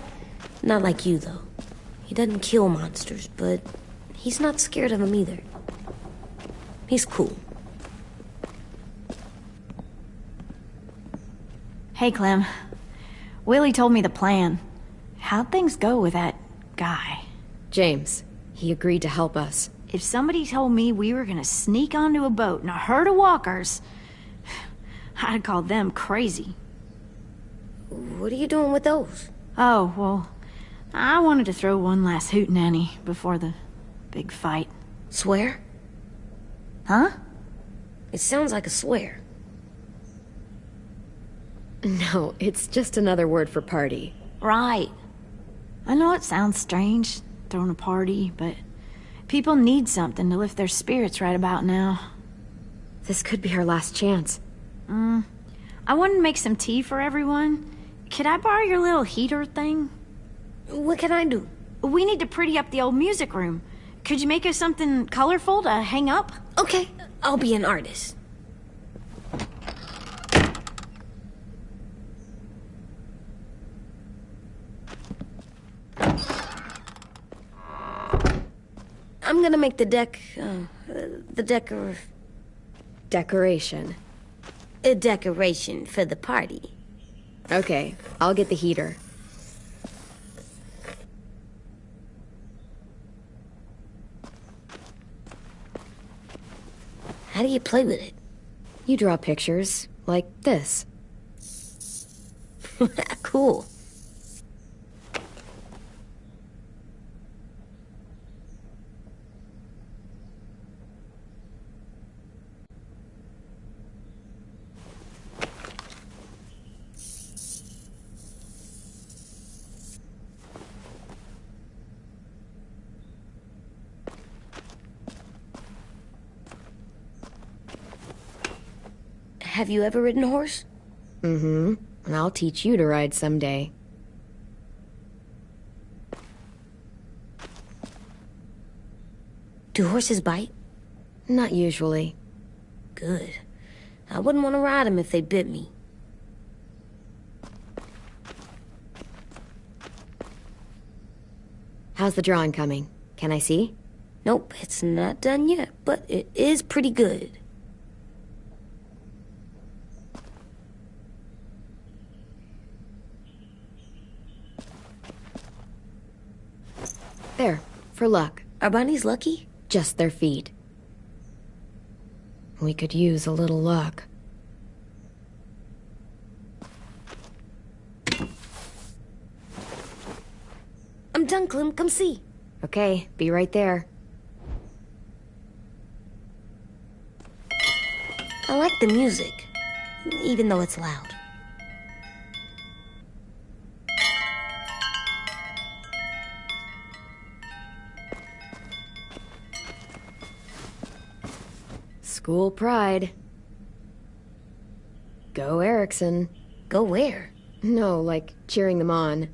Not like you, though. He doesn't kill monsters, but he's not scared of them either. He's cool. Hey, Clem. Willie told me the plan. How'd things go with that guy? James, he agreed to help us. If somebody told me we were gonna sneak onto a boat in a herd of walkers, I'd call them crazy. What are you doing with those? Oh, well, I wanted to throw one last hootenanny before the big fight. Swear? Huh? It sounds like a swear. No, it's just another word for party. Right. I know it sounds strange, throwing a party, but people need something to lift their spirits right about now. This could be our last chance. I wanted to make some tea for everyone. Could I borrow your little heater thing? What can I do? We need to pretty up the old music room. Could you make us something colorful to hang up? Okay, I'll be an artist. I'm gonna make the Decoration. a decoration for the party. Okay, I'll get the heater. How do you play with it? You draw pictures, like this. Cool. Have you ever ridden a horse? Mm-hmm. And I'll teach you to ride someday. Do horses bite? Not usually. Good. I wouldn't want to ride them if they bit me. How's the drawing coming? Can I see? Nope, it's not done yet, but it is pretty good. There, for luck. Are bunnies lucky? Just their feet. We could use a little luck. I'm done, Clem. Come see. Okay, be right there. I like the music, even though it's loud. School pride. Go Erickson. Go where? No, like cheering them on.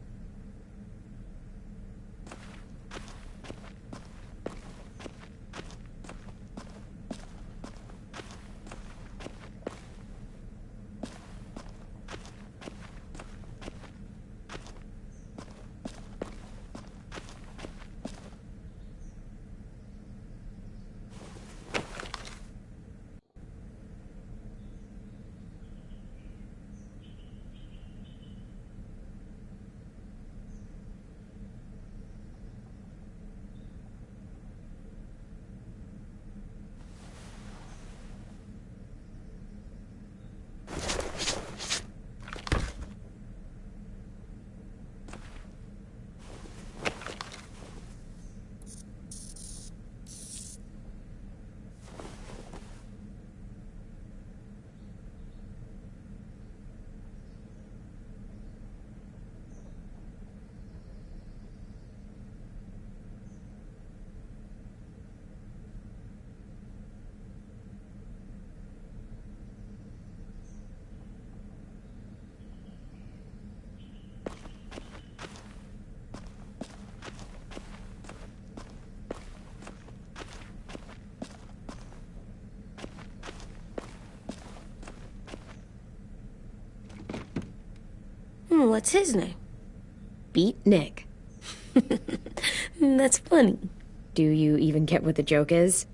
What's his name? Beat Nick. That's funny. Do you even get what the joke is?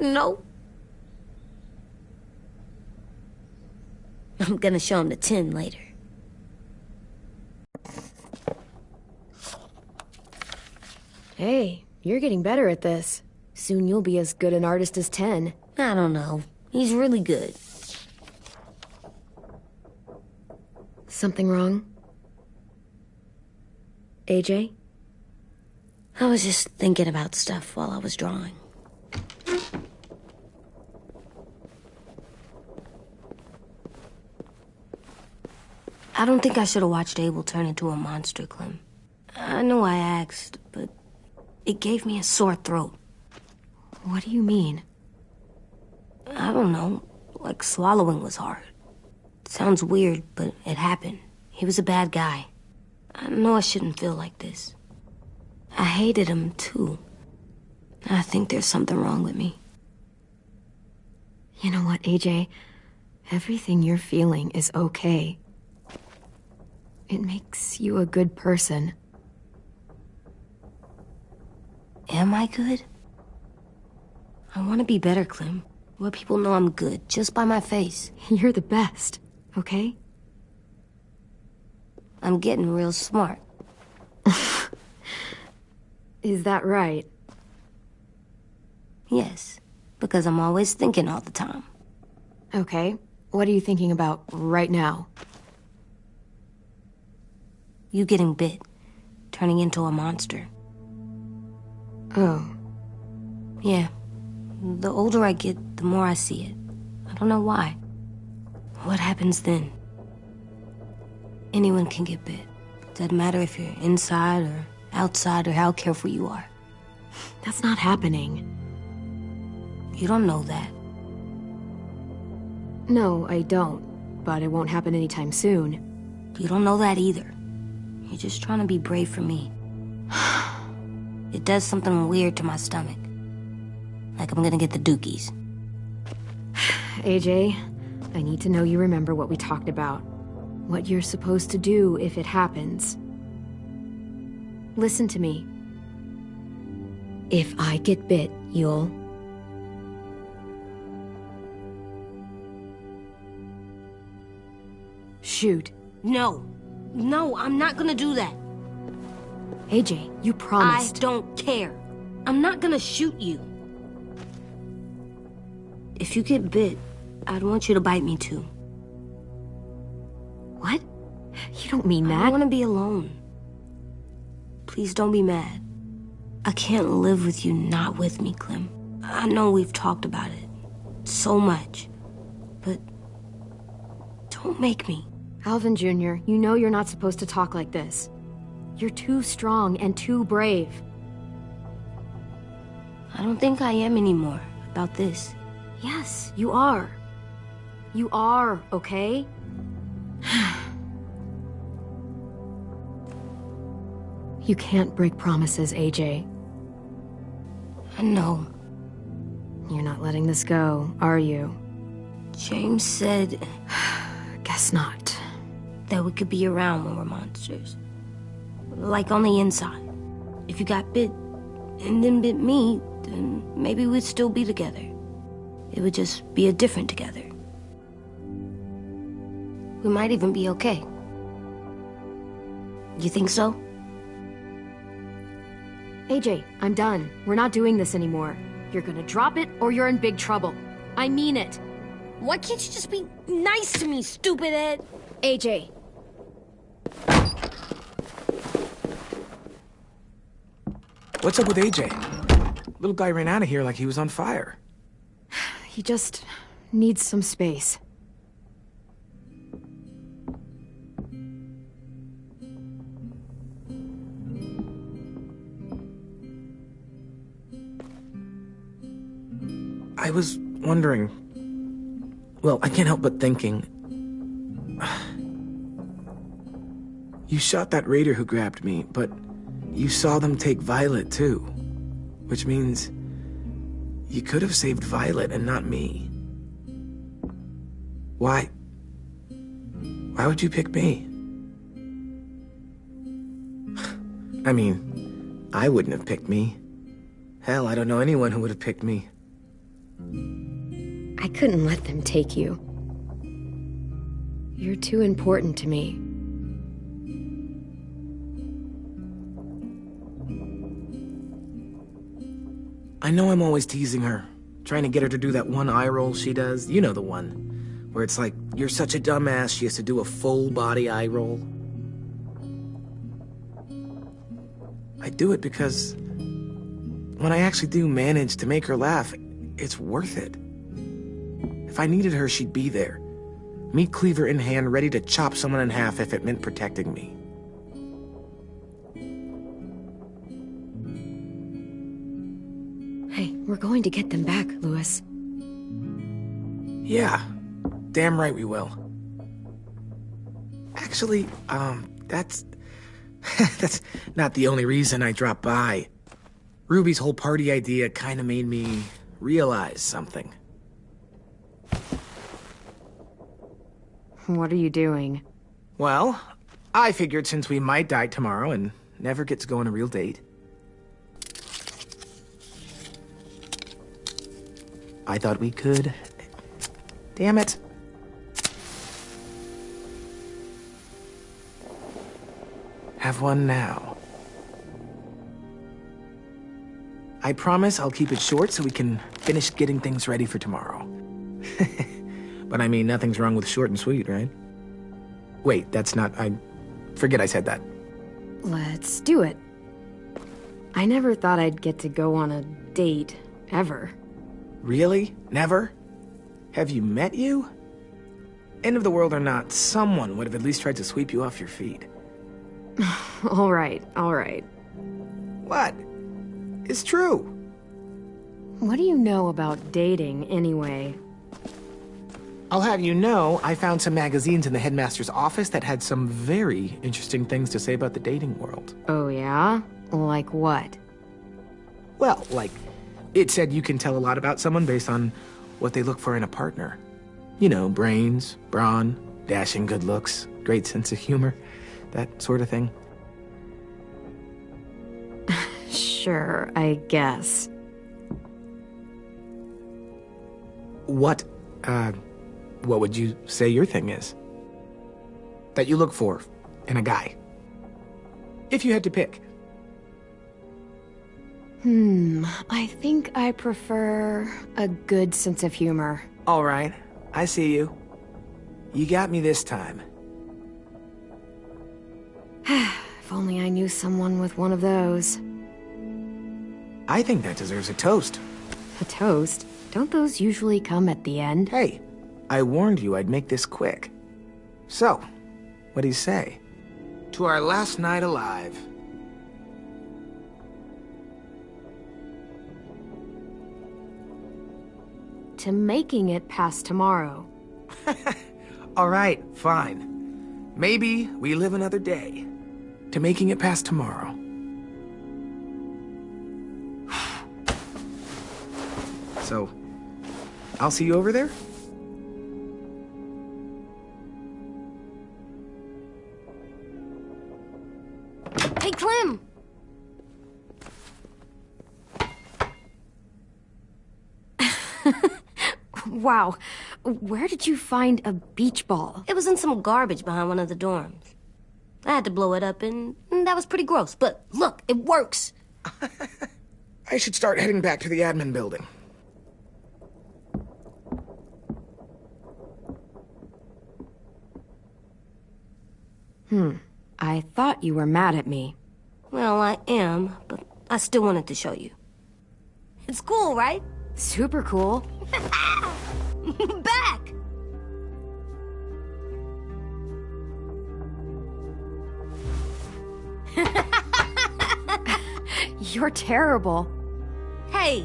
No. I'm gonna show him the tin later. Hey, you're getting better at this. Soon you'll be as good an artist as 10. I don't know. He's really good. Something wrong? AJ? I was just thinking about stuff while I was drawing. I don't think I should have watched Abel turn into a monster, Clem. I know I asked, but it gave me a sore throat. What do you mean? I don't know. Like swallowing was hard. Sounds weird, but it happened. He was a bad guy. I know I shouldn't feel like this. I hated him, too. I think there's something wrong with me. You know what, AJ? Everything you're feeling is okay. It makes you a good person. Am I good? I want to be better, Clem. Let people know I'm good, just by my face. You're the best, okay? I'm getting real smart. Is that right? Yes, because I'm always thinking all the time. Okay, what are you thinking about right now? You getting bit, turning into a monster. Oh. Yeah. The older I get, the more I see it. I don't know why. What happens then? Anyone can get bit. Doesn't matter if you're inside or outside or how careful you are. That's not happening. You don't know that. No, I don't. But it won't happen anytime soon. You don't know that either. You're just trying to be brave for me. It does something weird to my stomach. Like I'm gonna get the dookies. AJ, I need to know you remember what we talked about. What you're supposed to do if it happens. Listen to me. If I get bit, you'll... shoot. No. No, I'm not gonna do that. AJ, you promised. I don't care. I'm not gonna shoot you. If you get bit, I'd want you to bite me too. What? You don't mean that. I want to be alone. Please don't be mad. I can't live with you not with me, Clem. I know we've talked about it so much, but don't make me. Alvin Jr., you know you're not supposed to talk like this. You're too strong and too brave. I don't think I am anymore about this. Yes, you are. You are, okay? You can't break promises, AJ. I know. You're not letting this go, are you? James said... Guess not. That we could be around when we're monsters. Like on the inside. If you got bit and then bit me, then maybe we'd still be together. It would just be a different together. We might even be okay. You think so? AJ, I'm done. We're not doing this anymore. You're gonna drop it or you're in big trouble. I mean it. Why can't you just be nice to me, stupid Ed? AJ. What's up with AJ? Little guy ran out of here like he was on fire. He just needs some space. I was wondering... Well, I can't help but thinking... You shot that raider who grabbed me, but you saw them take Violet too. Which means... you could have saved Violet and not me. Why? Why would you pick me? I mean, I wouldn't have picked me. Hell, I don't know anyone who would have picked me. I couldn't let them take you. You're too important to me. I know I'm always teasing her, trying to get her to do that one eye roll she does. You know the one, where it's like, you're such a dumbass, she has to do a full body eye roll. I do it because when I actually do manage to make her laugh, it's worth it. If I needed her, she'd be there. Meat cleaver in hand, ready to chop someone in half if it meant protecting me. Hey, we're going to get them back, Louis. Yeah, damn right we will. Actually, that's... that's not the only reason I dropped by. Ruby's whole party idea kinda made me realize something. What are you doing? Well, I figured since we might die tomorrow and never get to go on a real date, I thought we could... Damn it. Have one now. I promise I'll keep it short so we can finish getting things ready for tomorrow. But I mean, nothing's wrong with short and sweet, right? Wait, that's not... I forget I said that. Let's do it. I never thought I'd get to go on a date, ever. Really? Never? Have you met you? End of the world or not, someone would have at least tried to sweep you off your feet. All right, all right. What? It's true. What do you know about dating, anyway? I'll have you know, I found some magazines in the headmaster's office that had some very interesting things to say about the dating world. Oh, yeah? Like what? Well, like, it said you can tell a lot about someone based on what they look for in a partner. You know, brains, brawn, dashing good looks, great sense of humor, that sort of thing. Sure, I guess. What would you say your thing is? That you look for in a guy? If you had to pick. I think I prefer a good sense of humor. All right, I see you. You got me this time. If only I knew someone with one of those. I think that deserves a toast. A toast? Don't those usually come at the end? Hey, I warned you I'd make this quick. So, what do you say? To our last night alive. To making it past tomorrow. All right, fine. Maybe we live another day. To making it past tomorrow. So, I'll see you over there? Hey, Clem! Wow, where did you find a beach ball? It was in some garbage behind one of the dorms. I had to blow it up, and that was pretty gross. But look, it works. I should start heading back to the admin building. I thought you were mad at me. Well, I am, but I still wanted to show you. It's cool, right? Super cool. Back! You're terrible. Hey!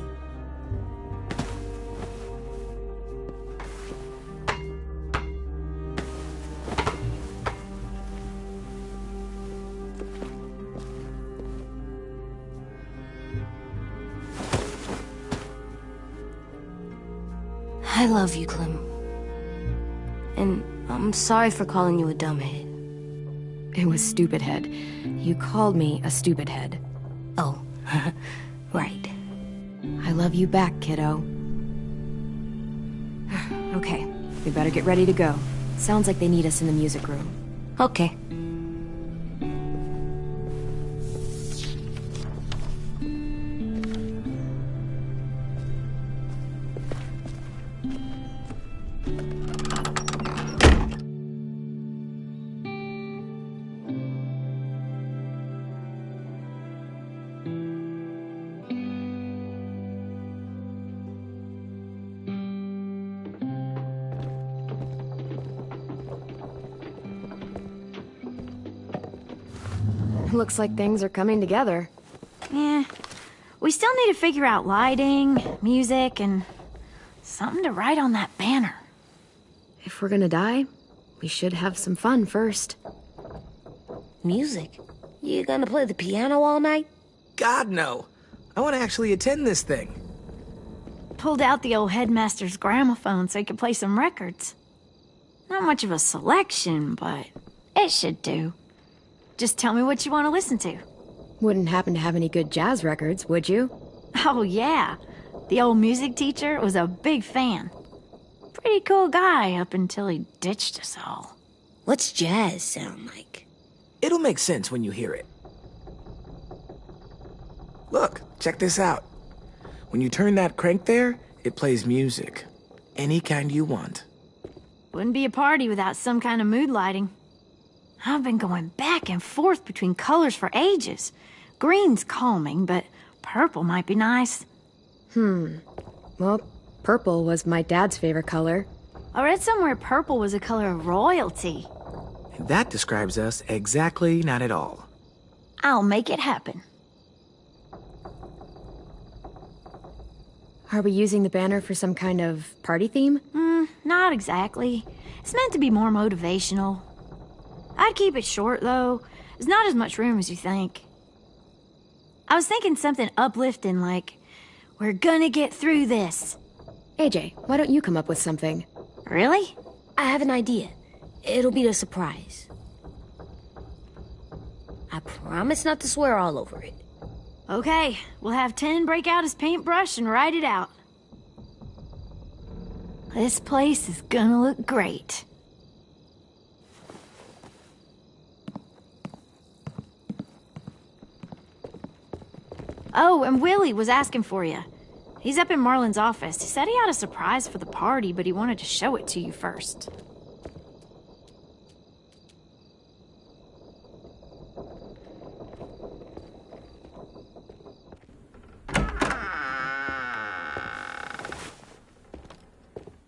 I love you, Clem. And I'm sorry for calling you a dumbhead. It was stupid head. You called me a stupid head. Oh, right. I love you back, kiddo. Okay, we better get ready to go. Sounds like they need us in the music room. Okay. Looks like things are coming together. Yeah. We still need to figure out lighting, music, and something to write on that banner. If we're gonna die, we should have some fun first. Music? You gonna play the piano all night? God, no. I want to actually attend this thing. Pulled out the old headmaster's gramophone so he could play some records. Not much of a selection, but it should do. Just tell me what you want to listen to. Wouldn't happen to have any good jazz records, would you? Oh, yeah. The old music teacher was a big fan. Pretty cool guy up until he ditched us all. What's jazz sound like? It'll make sense when you hear it. Look, check this out. When you turn that crank there, it plays music. Any kind you want. Wouldn't be a party without some kind of mood lighting. I've been going back and forth between colors for ages. Green's calming, but purple might be nice. Well, purple was my dad's favorite color. I read somewhere purple was a color of royalty. And that describes us exactly not at all. I'll make it happen. Are we using the banner for some kind of party theme? Not exactly. It's meant to be more motivational. I'd keep it short, though. There's not as much room as you think. I was thinking something uplifting like, "We're gonna get through this." AJ, why don't you come up with something? Really? I have an idea. It'll be a surprise. I promise not to swear all over it. Okay, we'll have 10 break out his paintbrush and write it out. This place is gonna look great. Oh, and Willie was asking for you. He's up in Marlon's office. He said he had a surprise for the party, but he wanted to show it to you first.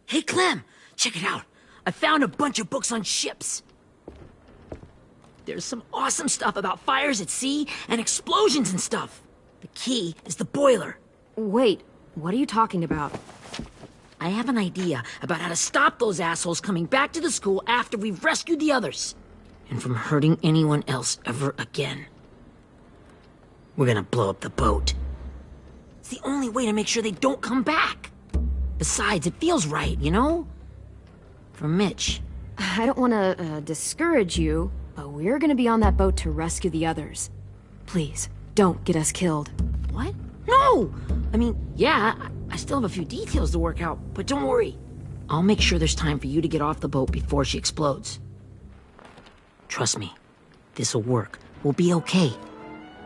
Hey, Clem, check it out. I found a bunch of books on ships. There's some awesome stuff about fires at sea and explosions and stuff. The key is the boiler. Wait, what are you talking about? I have an idea about how to stop those assholes coming back to the school after we've rescued the others. And from hurting anyone else ever again. We're gonna blow up the boat. It's the only way to make sure they don't come back. Besides, it feels right, you know? For Mitch. I don't want to discourage you, but we're gonna be on that boat to rescue the others. Please, don't get us killed. What? No! I mean, yeah, I still have a few details to work out, but don't worry. I'll make sure there's time for you to get off the boat before she explodes. Trust me, this'll work. We'll be okay.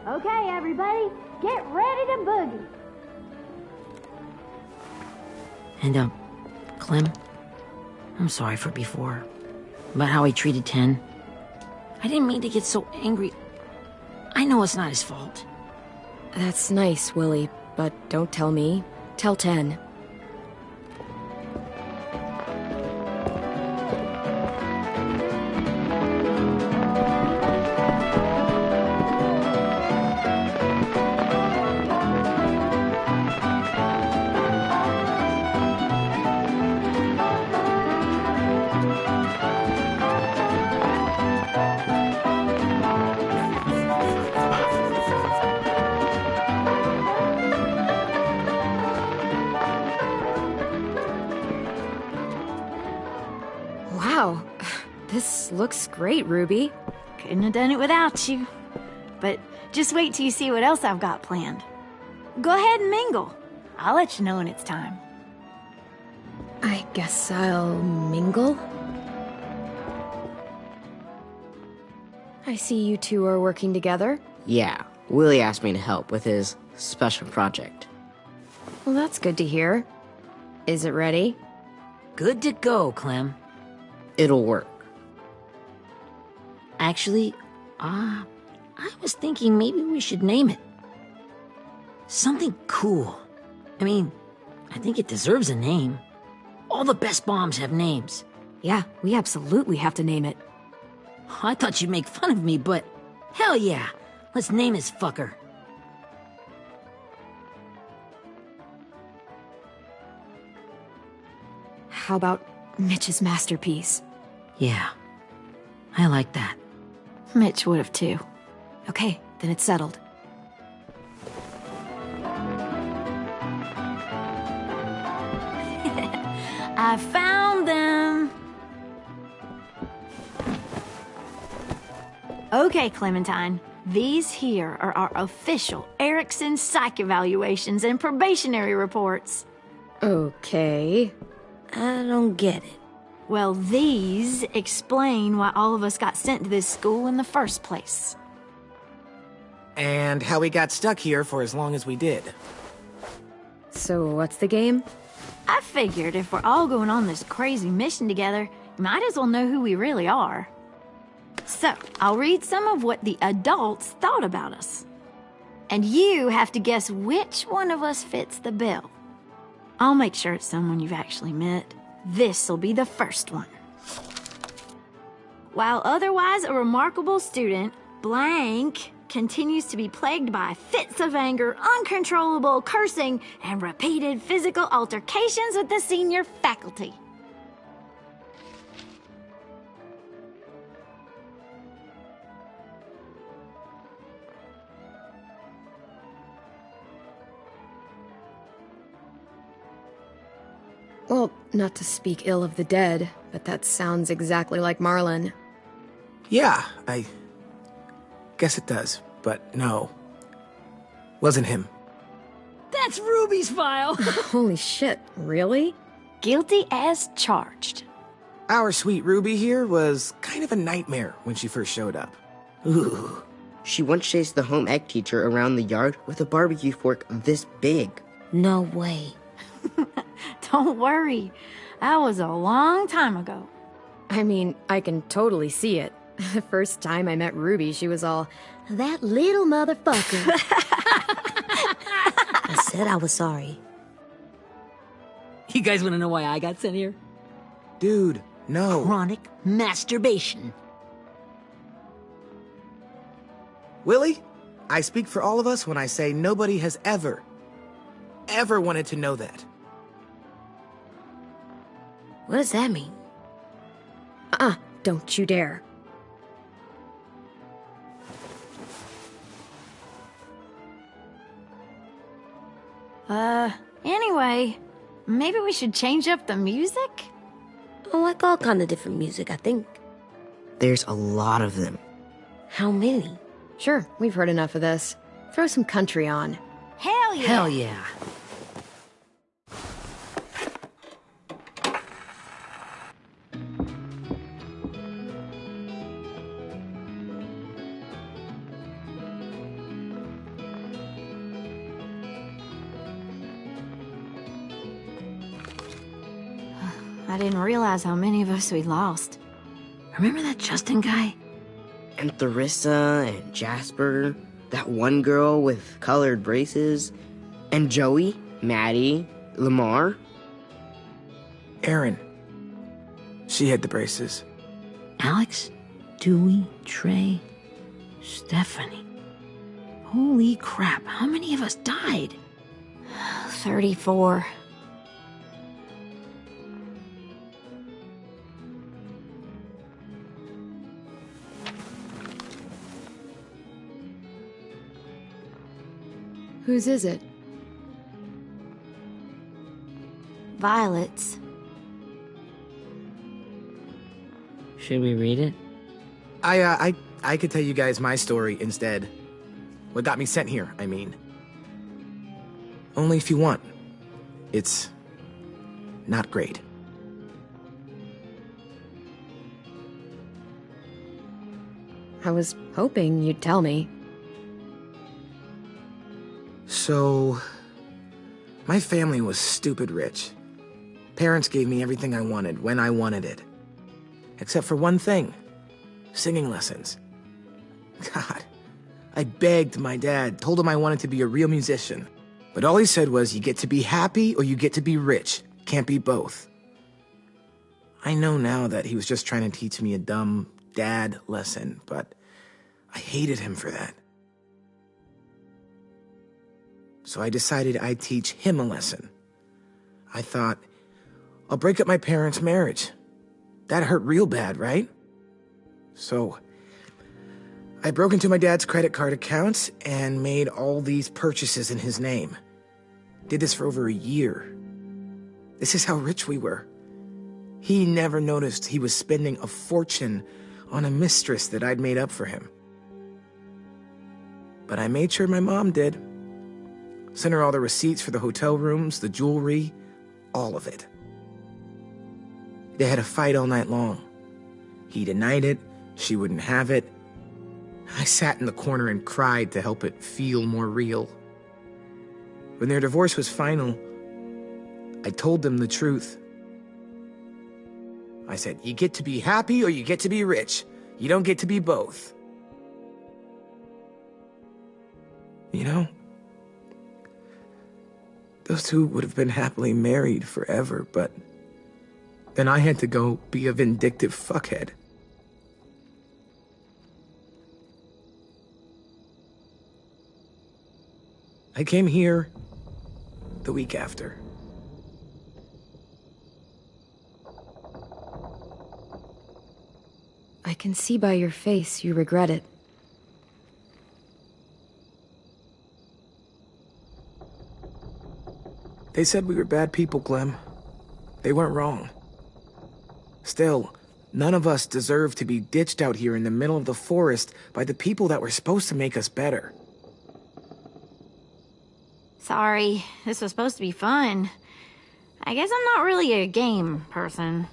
Okay, everybody, get ready to boogie. And, Clem, I'm sorry for before. About how he treated Ten. I didn't mean to get so angry. I know it's not his fault. That's nice, Willie, but don't tell me. Tell 10. Wow, this looks great, Ruby. Couldn't have done it without you. But just wait till you see what else I've got planned. Go ahead and mingle. I'll let you know when it's time. I guess I'll mingle. I see you two are working together. Yeah, Willie asked me to help with his special project. Well, that's good to hear. Is it ready? Good to go, Clem. It'll work. Actually, I was thinking maybe we should name it. Something cool. I mean, I think it deserves a name. All the best bombs have names. Yeah, we absolutely have to name it. I thought you'd make fun of me, but hell yeah. Let's name his fucker. How about Mitch's masterpiece? Yeah, I like that. Mitch would have too. Okay, then it's settled. I found them! Okay, Clementine. These here are our official Erickson psych evaluations and probationary reports. Okay. I don't get it. Well, these explain why all of us got sent to this school in the first place. And how we got stuck here for as long as we did. So what's the game? I figured if we're all going on this crazy mission together, you might as well know who we really are. So, I'll read some of what the adults thought about us. And you have to guess which one of us fits the bill. I'll make sure it's someone you've actually met. This'll be the first one. While otherwise a remarkable student, blank continues to be plagued by fits of anger, uncontrollable cursing, and repeated physical altercations with the senior faculty. Well, not to speak ill of the dead, but that sounds exactly like Marlon. Yeah, I guess it does, but no. Wasn't him. That's Ruby's file! Holy shit, really? Guilty as charged. Our sweet Ruby here was kind of a nightmare when she first showed up. Ooh. She once chased the home ec teacher around the yard with a barbecue fork this big. No way. Don't worry. That was a long time ago. I mean, I can totally see it. The first time I met Ruby, she was all, "That little motherfucker." I said I was sorry. You guys want to know why I got sent here? Dude, no. Chronic masturbation. Willie, I speak for all of us when I say nobody has ever wanted to know that. What does that mean? Don't you dare. Anyway, maybe we should change up the music? I like all kind of different music, I think. There's a lot of them. How many? Sure, we've heard enough of this. Throw some country on. Hell yeah! Hell yeah. I didn't realize how many of us we lost. Remember that Justin guy? And Theresa and Jasper, that one girl with colored braces, and Joey, Maddie, Lamar. Erin. She had the braces. Alex, Dewey, Trey, Stephanie. Holy crap, how many of us died? 34. Whose is it? Violet's. Should we read it? I could tell you guys my story instead. What got me sent here, I mean. Only if you want. It's not great. I was hoping you'd tell me. So, my family was stupid rich. Parents gave me everything I wanted when I wanted it. Except for one thing. Singing lessons. God, I begged my dad, told him I wanted to be a real musician. But all he said was, you get to be happy or you get to be rich. Can't be both. I know now that he was just trying to teach me a dumb dad lesson, but I hated him for that. so I decided I'd teach him a lesson. I thought, I'll break up my parents' marriage. That hurt real bad, right? So I broke into my dad's credit card accounts and made all these purchases in his name. Did this for over a year. This is how rich we were. He never noticed he was spending a fortune on a mistress that I'd made up for him. But I made sure my mom did. Sent her all the receipts for the hotel rooms, the jewelry, all of it. They had a fight all night long. He denied it, she wouldn't have it. I sat in the corner and cried to help it feel more real. When their divorce was final, I told them the truth. I said, you get to be happy or you get to be rich. You don't get to be both. You know, those two would have been happily married forever, but then I had to go be a vindictive fuckhead. I came here the week after. I can see by your face you regret it. They said we were bad people, Clem. They weren't wrong. Still, none of us deserve to be ditched out here in the middle of the forest by the people that were supposed to make us better. Sorry, this was supposed to be fun. I guess I'm not really a game person.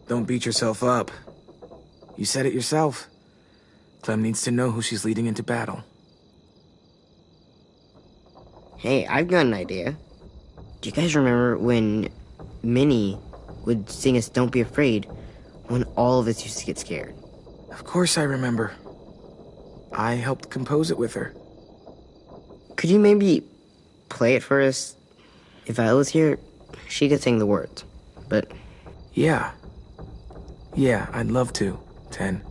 Don't beat yourself up. You said it yourself. Clem needs to know who she's leading into battle. Hey, I've got an idea. Do you guys remember when Minnie would sing us Don't Be Afraid when all of us used to get scared? Of course I remember. I helped compose it with her. Could you maybe play it for us? If I was here, she could sing the words, but... Yeah, I'd love to, 10.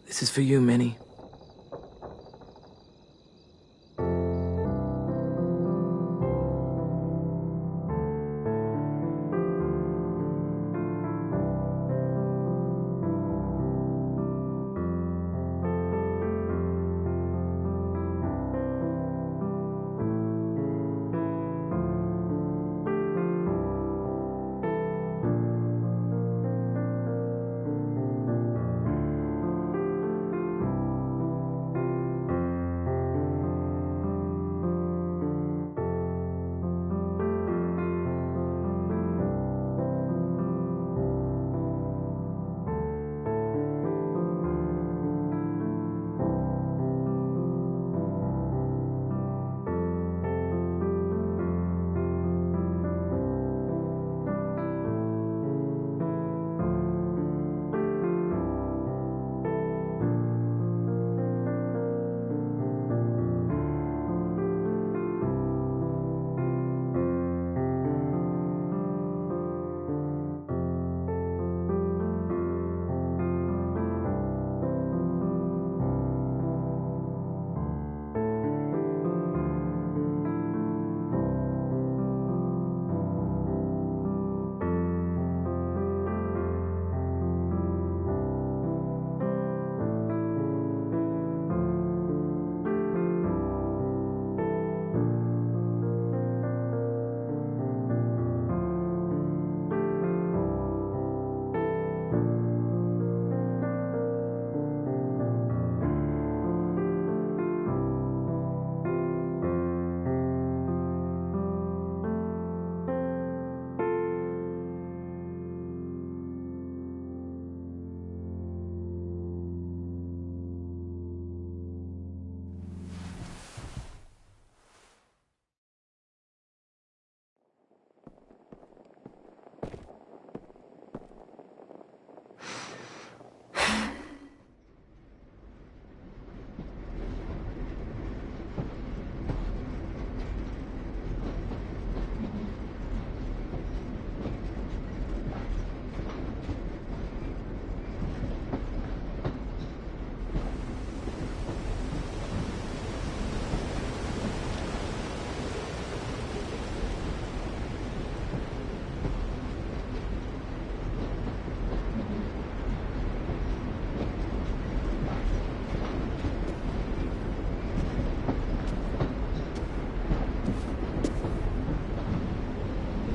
This is for you, Minnie.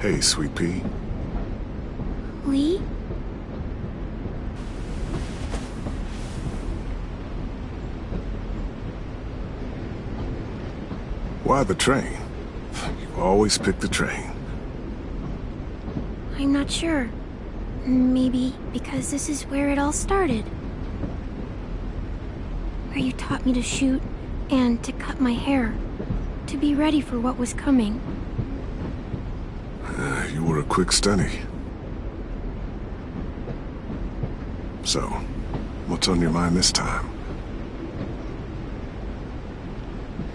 Hey, Sweet Pea. Lee? Why the train? You always pick the train. I'm not sure. Maybe because this is where it all started. Where you taught me to shoot and to cut my hair. To be ready for what was coming. You were a quick study. So, what's on your mind this time?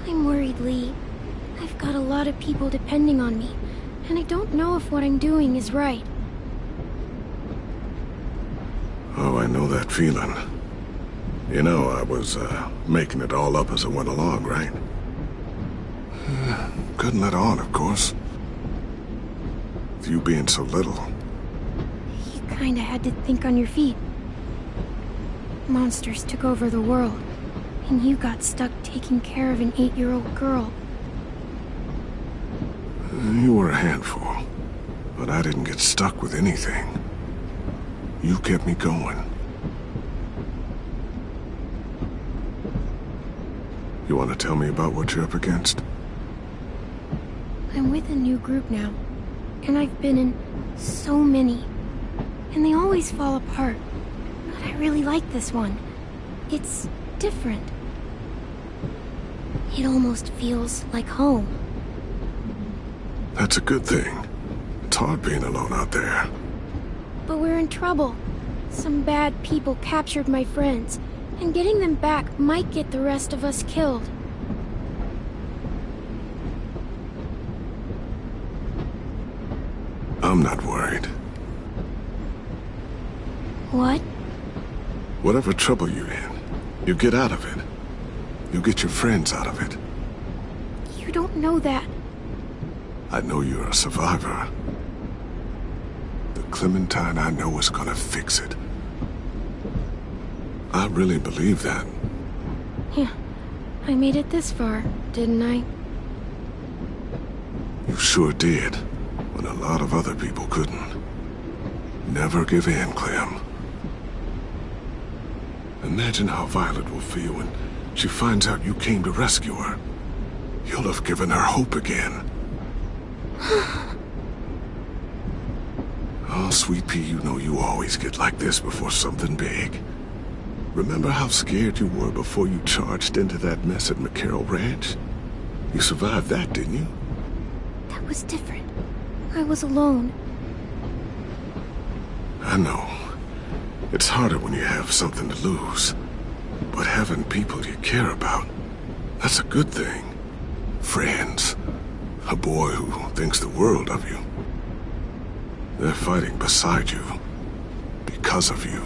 I'm worried, Lee. I've got a lot of people depending on me, and I don't know if what I'm doing is right. Oh, I know that feeling. You know, I was, making it all up as I went along, right? Couldn't let on, of course. With you being so little. You kinda had to think on your feet. Monsters took over the world, and you got stuck taking care of an 8-year-old girl. You were a handful, but I didn't get stuck with anything. You kept me going. You want to tell me about what you're up against? I'm with a new group now, and I've been in so many, and they always fall apart. But I really like this one. It's different. It almost feels like home. That's a good thing. It's hard being alone out there. But we're in trouble. Some bad people captured my friends, and getting them back might get the rest of us killed. I'm not worried. What? Whatever trouble you're in, you get out of it. You get your friends out of it. You don't know that. I know you're a survivor. The Clementine I know is gonna fix it. I really believe that. Yeah, I made it this far, didn't I? You sure did, when a lot of other people couldn't. Never give in, Clem. Imagine how Violet will feel when she finds out you came to rescue her. You'll have given her hope again. Oh, Sweet Pea, you know you always get like this before something big. Remember how scared you were before you charged into that mess at McCarroll Ranch? You survived that, didn't you? That was different. I was alone. I know. It's harder when you have something to lose. But having people you care about, that's a good thing. Friends. A boy who thinks the world of you. They're fighting beside you. Because of you.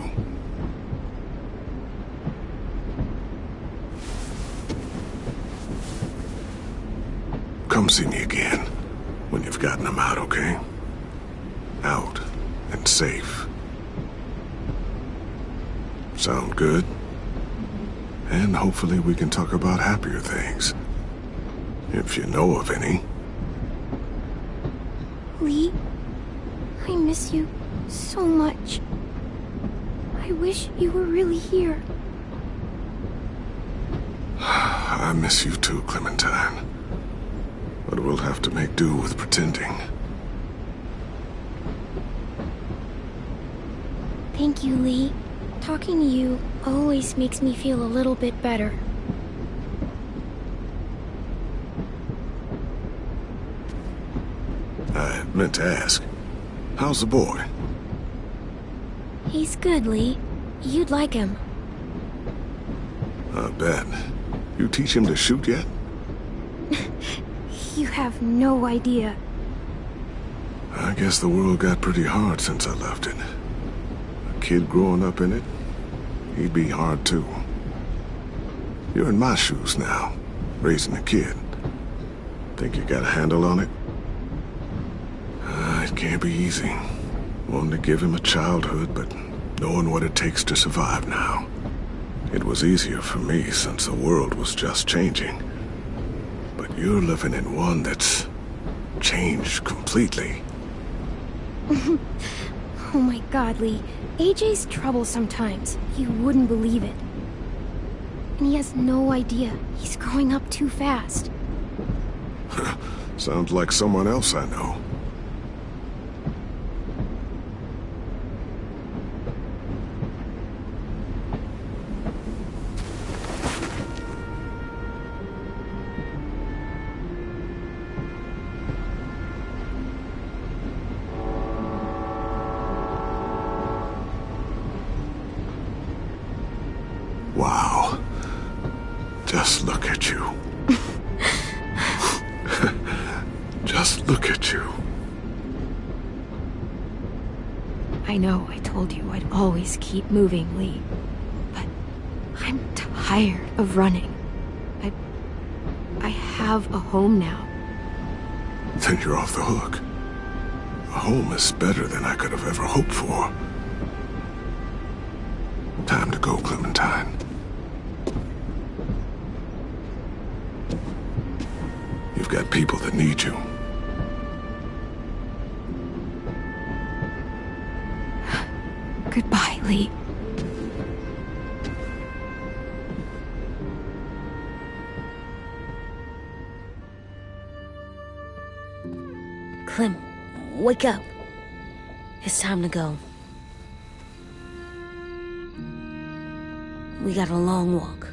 Come see me again. When you've gotten them out, okay? Out. And safe. Sound good? And hopefully we can talk about happier things. If you know of any. Lee, I miss you so much. I wish you were really here. I miss you too, Clementine. But we'll have to make do with pretending. Thank you, Lee. Talking to you always makes me feel a little bit better. I meant to ask, how's the boy? He's good, Lee. You'd like him. I bet. You teach him to shoot yet? You have no idea. I guess the world got pretty hard since I left it. A kid growing up in it, he'd be hard too. You're in my shoes now, raising a kid. Think you got a handle on it? It can't be easy. Wanting to give him a childhood, but knowing what it takes to survive now. It was easier for me since the world was just changing. But you're living in one that's changed completely. Oh my god, Lee. AJ's trouble sometimes. You wouldn't believe it. And he has no idea. He's growing up too fast. Sounds like someone else I know. Wow. Just look at you. Just look at you. I know I told you I'd always keep moving, Lee. But I'm tired of running. I have a home now. Then you're off the hook. A home is better than I could have ever hoped for. Time to go, Clementine. You've got people that need you. Goodbye, Lee. Clem, wake up. It's time to go. We got a long walk.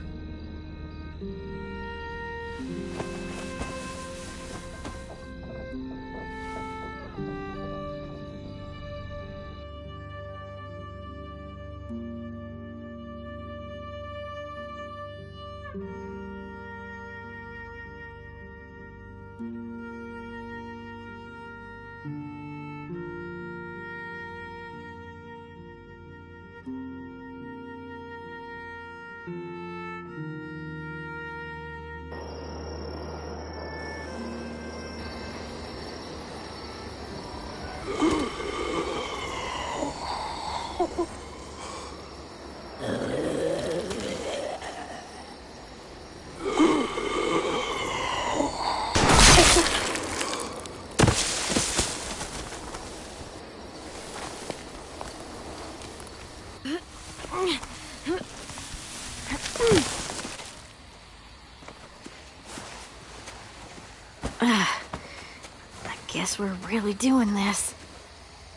Guess we're really doing this.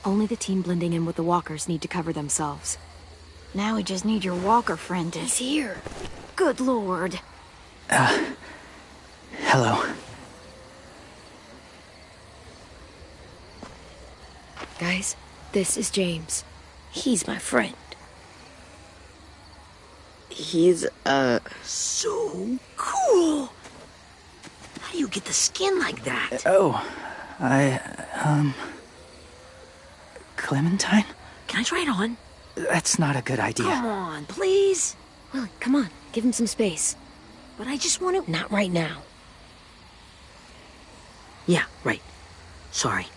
Only the team blending in with the walkers need to cover themselves. Now we just need your walker friend to... He's here. Good lord. Hello. Guys, this is James. He's my friend. He's, So cool! How do you get the skin like that? Clementine? Can I try it on? That's not a good idea. Come on, please. Willie, come on. Give him some space. But I just want to... Not right now. Yeah, right. Sorry.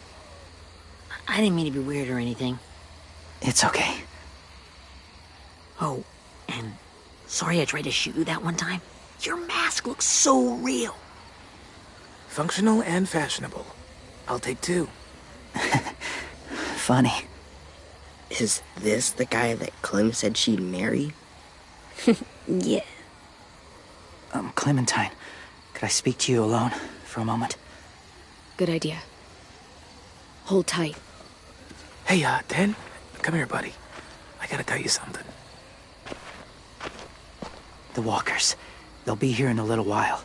I didn't mean to be weird or anything. It's okay. Oh, and sorry I tried to shoot you that one time. Your mask looks so real. Functional and fashionable. I'll take two. Funny. is this the guy that Clem said she'd marry? Yeah. Clementine, could I speak to you alone for a moment? Good idea. Hold tight. Hey, Dan, come here, buddy. I gotta tell you something. The walkers. They'll be here in a little while.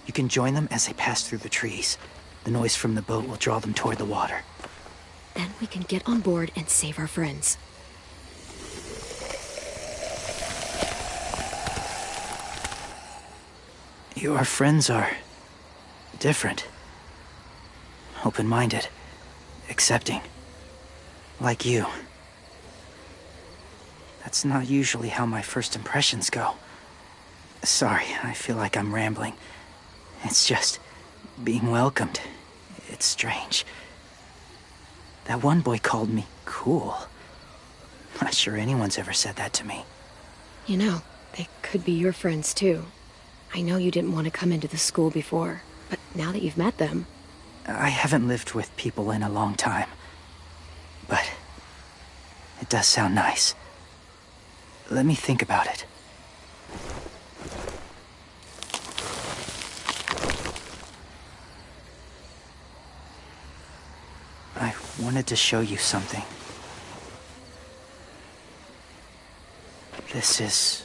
You can join them as they pass through the trees. The noise from the boat will draw them toward the water. Then we can get on board and save our friends. Your friends are different. Open-minded. Accepting. Like you. That's not usually how my first impressions go. Sorry, I feel like I'm rambling. It's just being welcomed. It's strange. That one boy called me cool. Not sure anyone's ever said that to me. You know, they could be your friends too. I know you didn't want to come into the school before, but now that you've met them... I haven't lived with people in a long time. but it does sound nice. Let me think about it. I wanted to show you something. This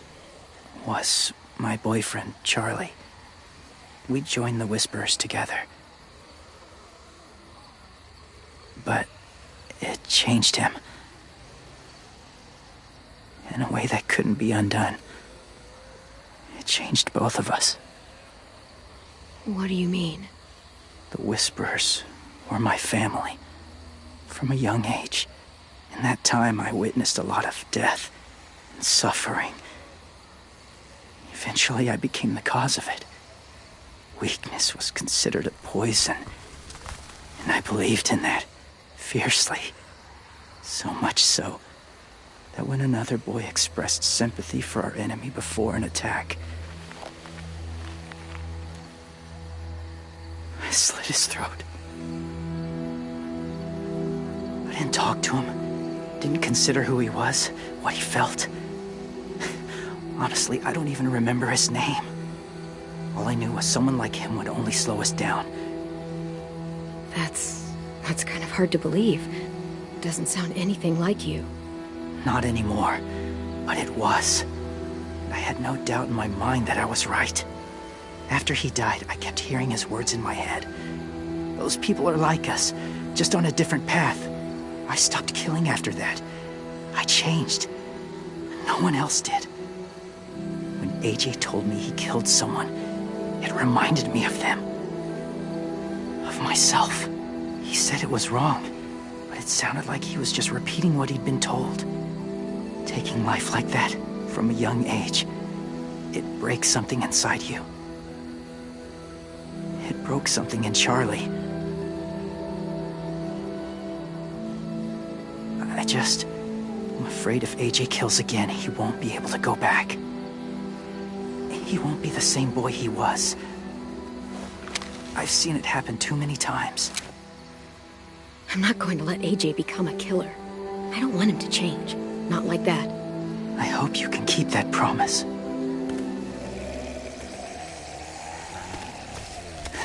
was my boyfriend, Charlie. We joined the Whisperers together. But it changed him. In a way that couldn't be undone. It changed both of us. What do you mean? The Whisperers were my family. From a young age. In that time, I witnessed a lot of death and suffering. Eventually, I became the cause of it. Weakness was considered a poison. And I believed in that, fiercely. So much so, that when another boy expressed sympathy for our enemy before an attack, I slit his throat. I didn't talk to him, didn't consider who he was, what he felt. Honestly, I don't even remember his name. All I knew was someone like him would only slow us down. That's kind of hard to believe. Doesn't sound anything like you. Not anymore, but it was. I had no doubt in my mind that I was right. After he died, I kept hearing his words in my head. Those people are like us, just on a different path. I stopped killing after that. I changed. No one else did. When AJ told me he killed someone, it reminded me of them. Of myself. He said it was wrong, but it sounded like he was just repeating what he'd been told. Taking life like that, from a young age, it breaks something inside you. It broke something in Charlie. I'm afraid if AJ kills again, he won't be able to go back. He won't be the same boy he was. I've seen it happen too many times. I'm not going to let AJ become a killer. I don't want him to change. Not like that. I hope you can keep that promise.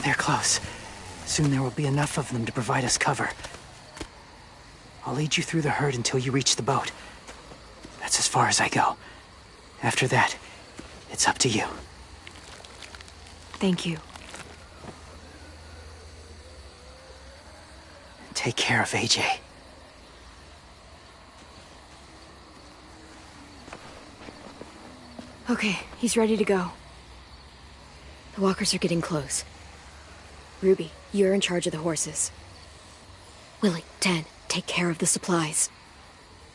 They're close. Soon there will be enough of them to provide us cover. I'll lead you through the herd until you reach the boat. That's as far as I go. After that, it's up to you. Thank you. Take care of AJ. Okay, he's ready to go. The walkers are getting close. Ruby, you're in charge of the horses. Willie, 10, take care of the supplies.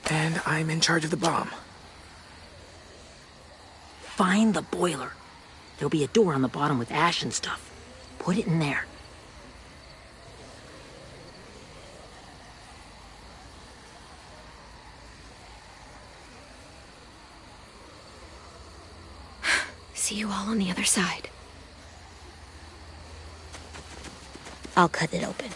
And I'm in charge of the bomb. Find the boiler. There'll be a door on the bottom with ash and stuff. Put it in there. See you all on the other side. I'll cut it open.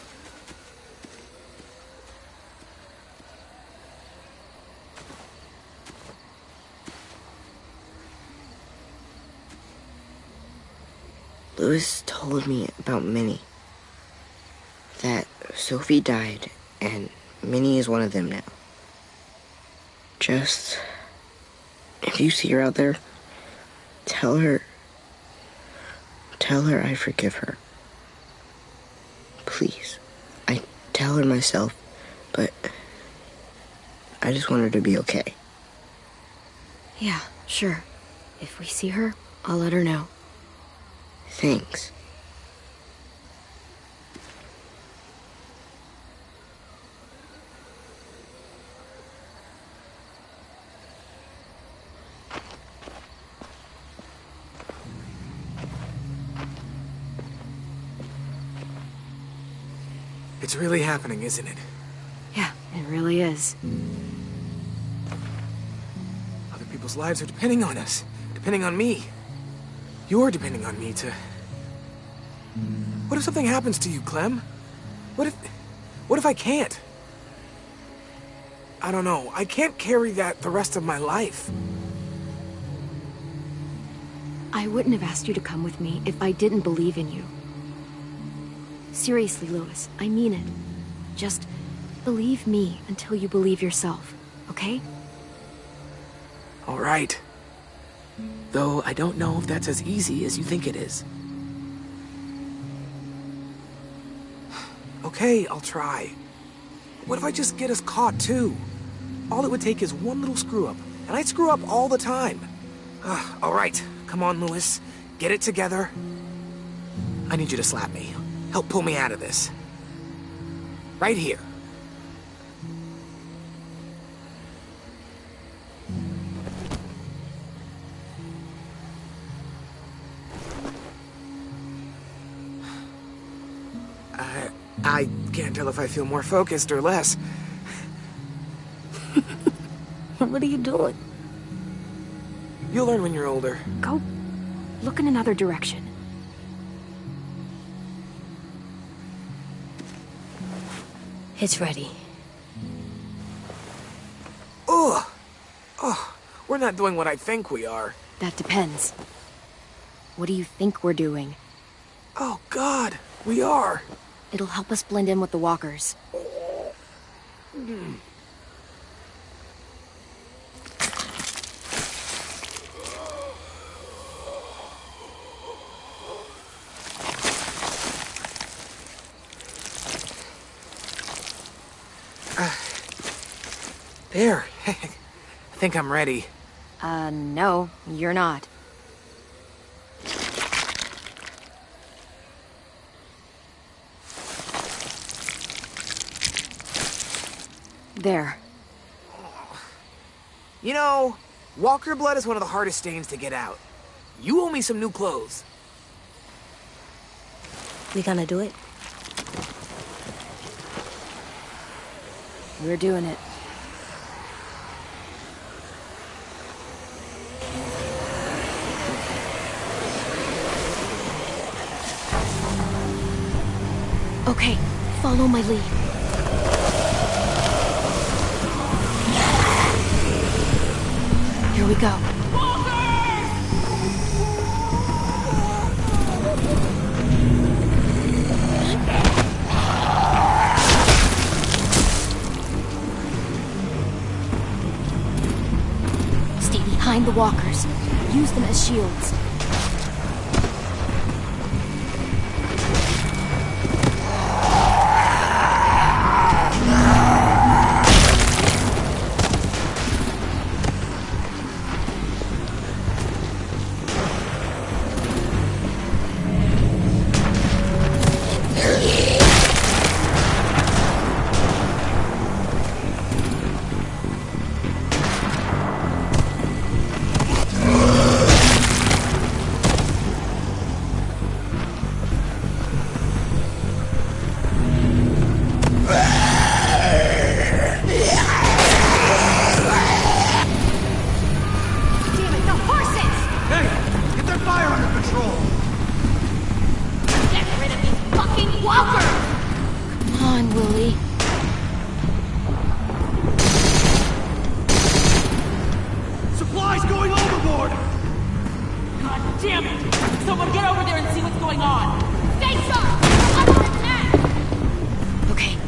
Louis told me about Minnie. That Sophie died, and Minnie is one of them now. Just, if you see her out there, tell her I forgive her. Please. I tell her myself, but I just want her to be okay. Yeah, sure. If we see her, I'll let her know. Thanks. It's really happening, isn't it? Yeah, it really is. Other people's lives are depending on us. Depending on me. You're depending on me to... What if something happens to you, Clem? What if I can't? I don't know. I can't carry that the rest of my life. I wouldn't have asked you to come with me if I didn't believe in you. Seriously, Louis, I mean it. Just believe me until you believe yourself, okay? All right. Though I don't know if that's as easy as you think it is. Okay, I'll try. What if I just get us caught too? All it would take is one little screw-up, and I screw up all the time. All right, come on, Louis. Get it together. I need you to slap me. Help pull me out of this. Right here. I can't tell if I feel more focused or less. What are you doing? You'll learn when you're older. Go look in another direction. It's ready. Ugh! Oh, we're not doing what I think we are. That depends. What do you think we're doing? Oh, God, we are. It'll help us blend in with the walkers. There. I think I'm ready. No, you're not. There. You know, walker blood is one of the hardest stains to get out. You owe me some new clothes. We gonna do it? We're doing it. Okay, follow my lead. Here we go. Stay behind the walkers. Use them as shields.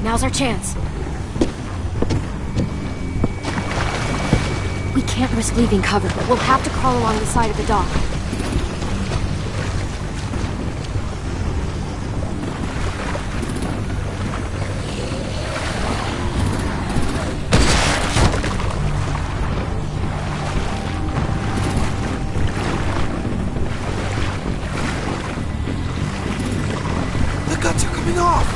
Now's our chance. We can't risk leaving cover. We'll have to crawl along the side of the dock. The guts are coming off!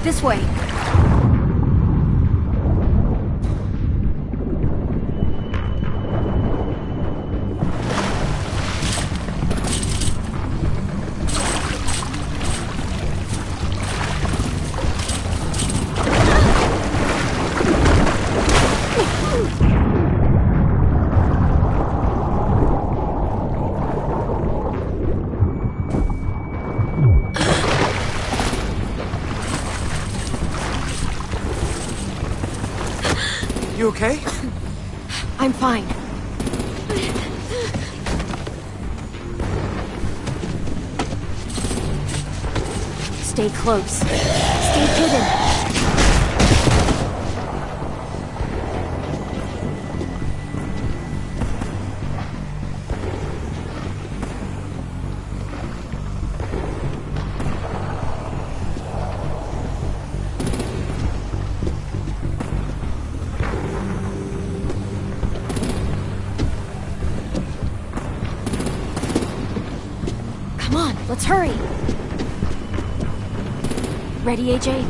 This way. You okay? I'm fine. Stay close. Stay hidden. Let's hurry! Ready, AJ?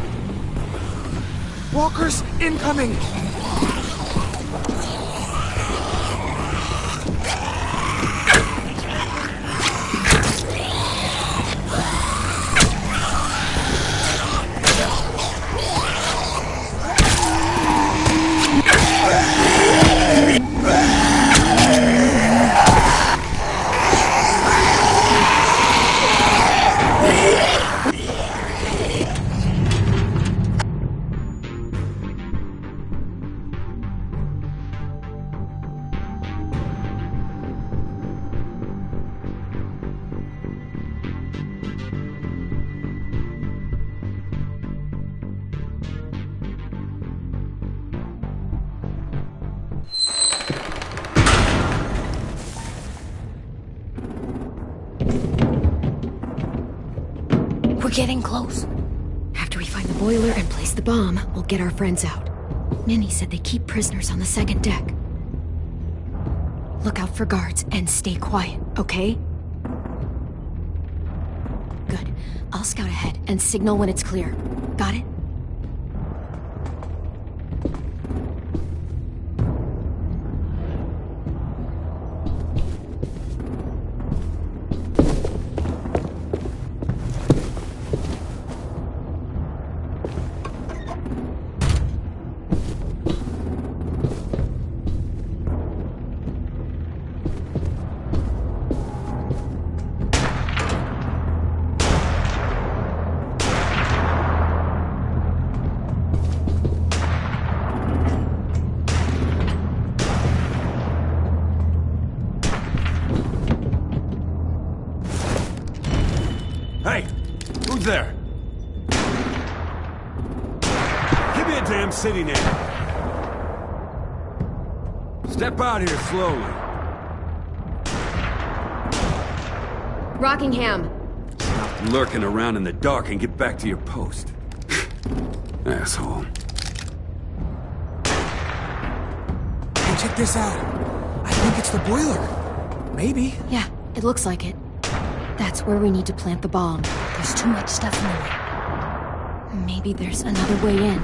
Walkers incoming! We're getting close. After we find the boiler and place the bomb, we'll get our friends out. Minnie said they keep prisoners on the second deck. Look out for guards and stay quiet, okay? Good. I'll scout ahead and signal when it's clear. Got it? There. Give me a damn city name. Step out here slowly. Rockingham. Stop lurking around in the dark and get back to your post. Asshole. Hey, check this out. I think it's the boiler. Maybe. Yeah, it looks like it. That's where we need to plant the bomb. There's too much stuff in the way. Maybe there's another way in.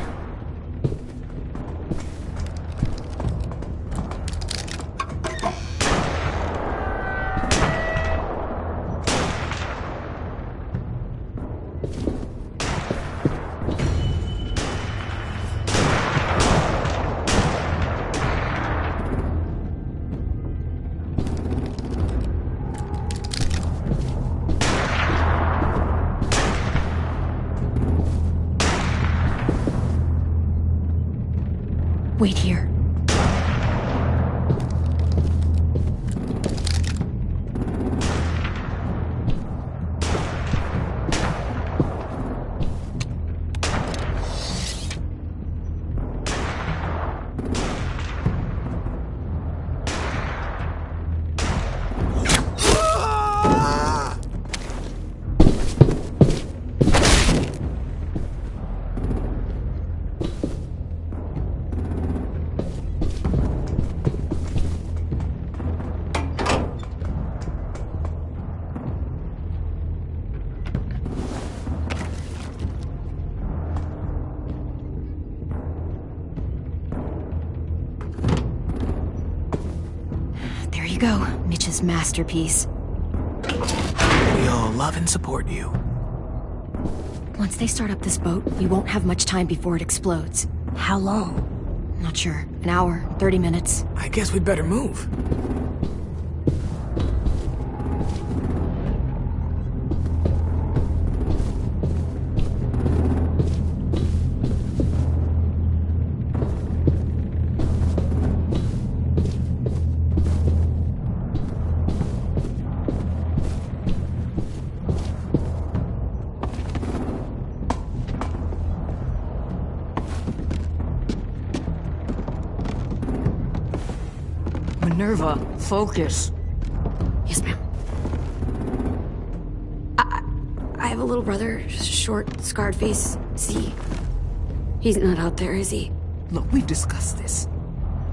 Wait here. Go, Mitch's masterpiece. We all love and support you. Once they start up this boat, we won't have much time before it explodes. How long? Not sure. An hour, 30 minutes. I guess we'd better move. Minerva, focus. Yes, ma'am. I have a little brother, short, scarred face. See? He's not out there, is he? Look, we've discussed this.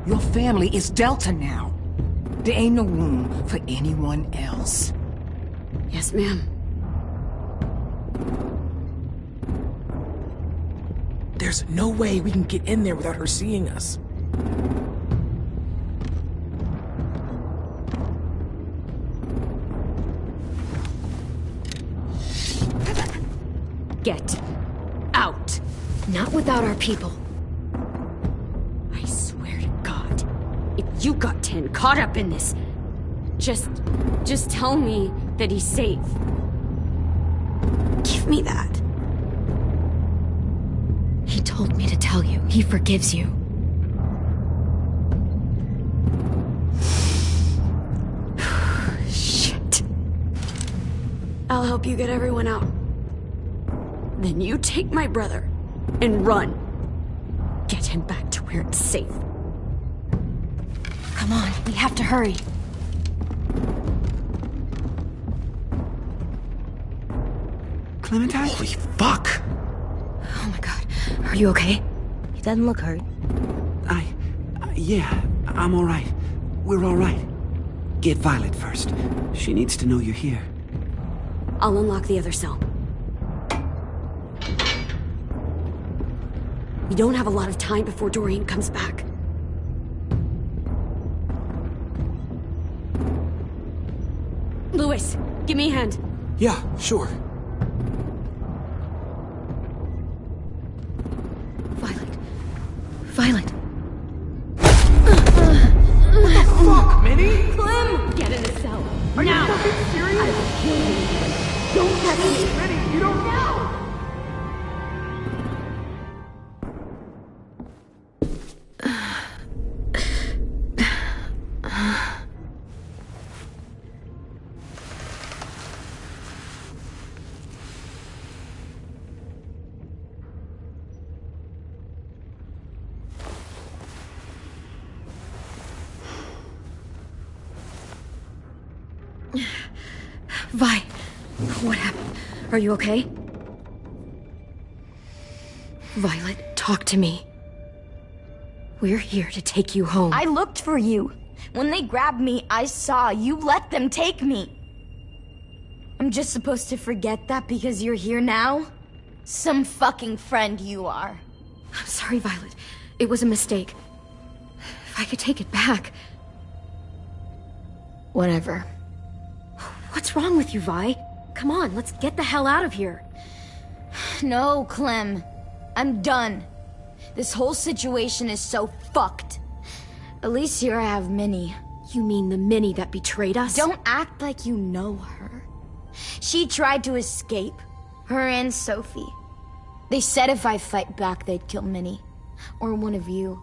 Your family is Delta now. There ain't no room for anyone else. Yes, ma'am. There's no way we can get in there without her seeing us. Get out. Not without our people. I swear to God, if you got 10 caught up in this, just tell me that he's safe. Give me that. He told me to tell you. He forgives you. Shit. I'll help you get everyone out. Then you take my brother and run. Get him back to where it's safe. Come on, we have to hurry. Clementine? Holy fuck! Oh my God. Are you okay? He doesn't look hurt. Yeah, I'm alright. We're alright. Get Violet first. She needs to know you're here. I'll unlock the other cell. We don't have a lot of time before Doreen comes back. Lewis, give me a hand. Yeah, sure. Violet. What the fuck, Minnie? Clem! Get in the cell. Are you fucking serious? I will kill you. Don't touch me. Minnie, you don't know! Vi, what happened? Are you okay? Violet, talk to me. We're here to take you home. I looked for you. When they grabbed me, I saw you let them take me. I'm just supposed to forget that because you're here now? Some fucking friend you are. I'm sorry, Violet. It was a mistake. If I could take it back. Whatever. What's wrong with you, Vi? Come on, let's get the hell out of here. No, Clem. I'm done. This whole situation is so fucked. At least here I have Minnie. You mean the Minnie that betrayed us? Don't act like you know her. She tried to escape. Her and Sophie. They said if I fight back, they'd kill Minnie. Or one of you.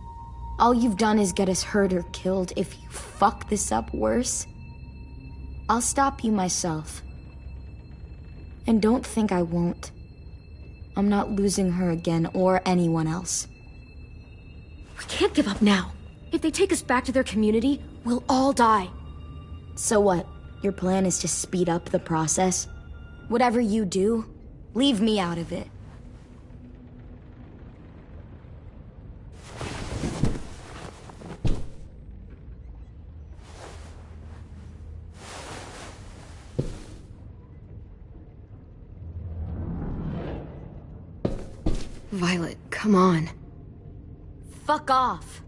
All you've done is get us hurt or killed. If you fuck this up worse, I'll stop you myself. And don't think I won't. I'm not losing her again or anyone else. We can't give up now. If they take us back to their community, we'll all die. So what? Your plan is to speed up the process? Whatever you do, leave me out of it. Violet, come on. Fuck off.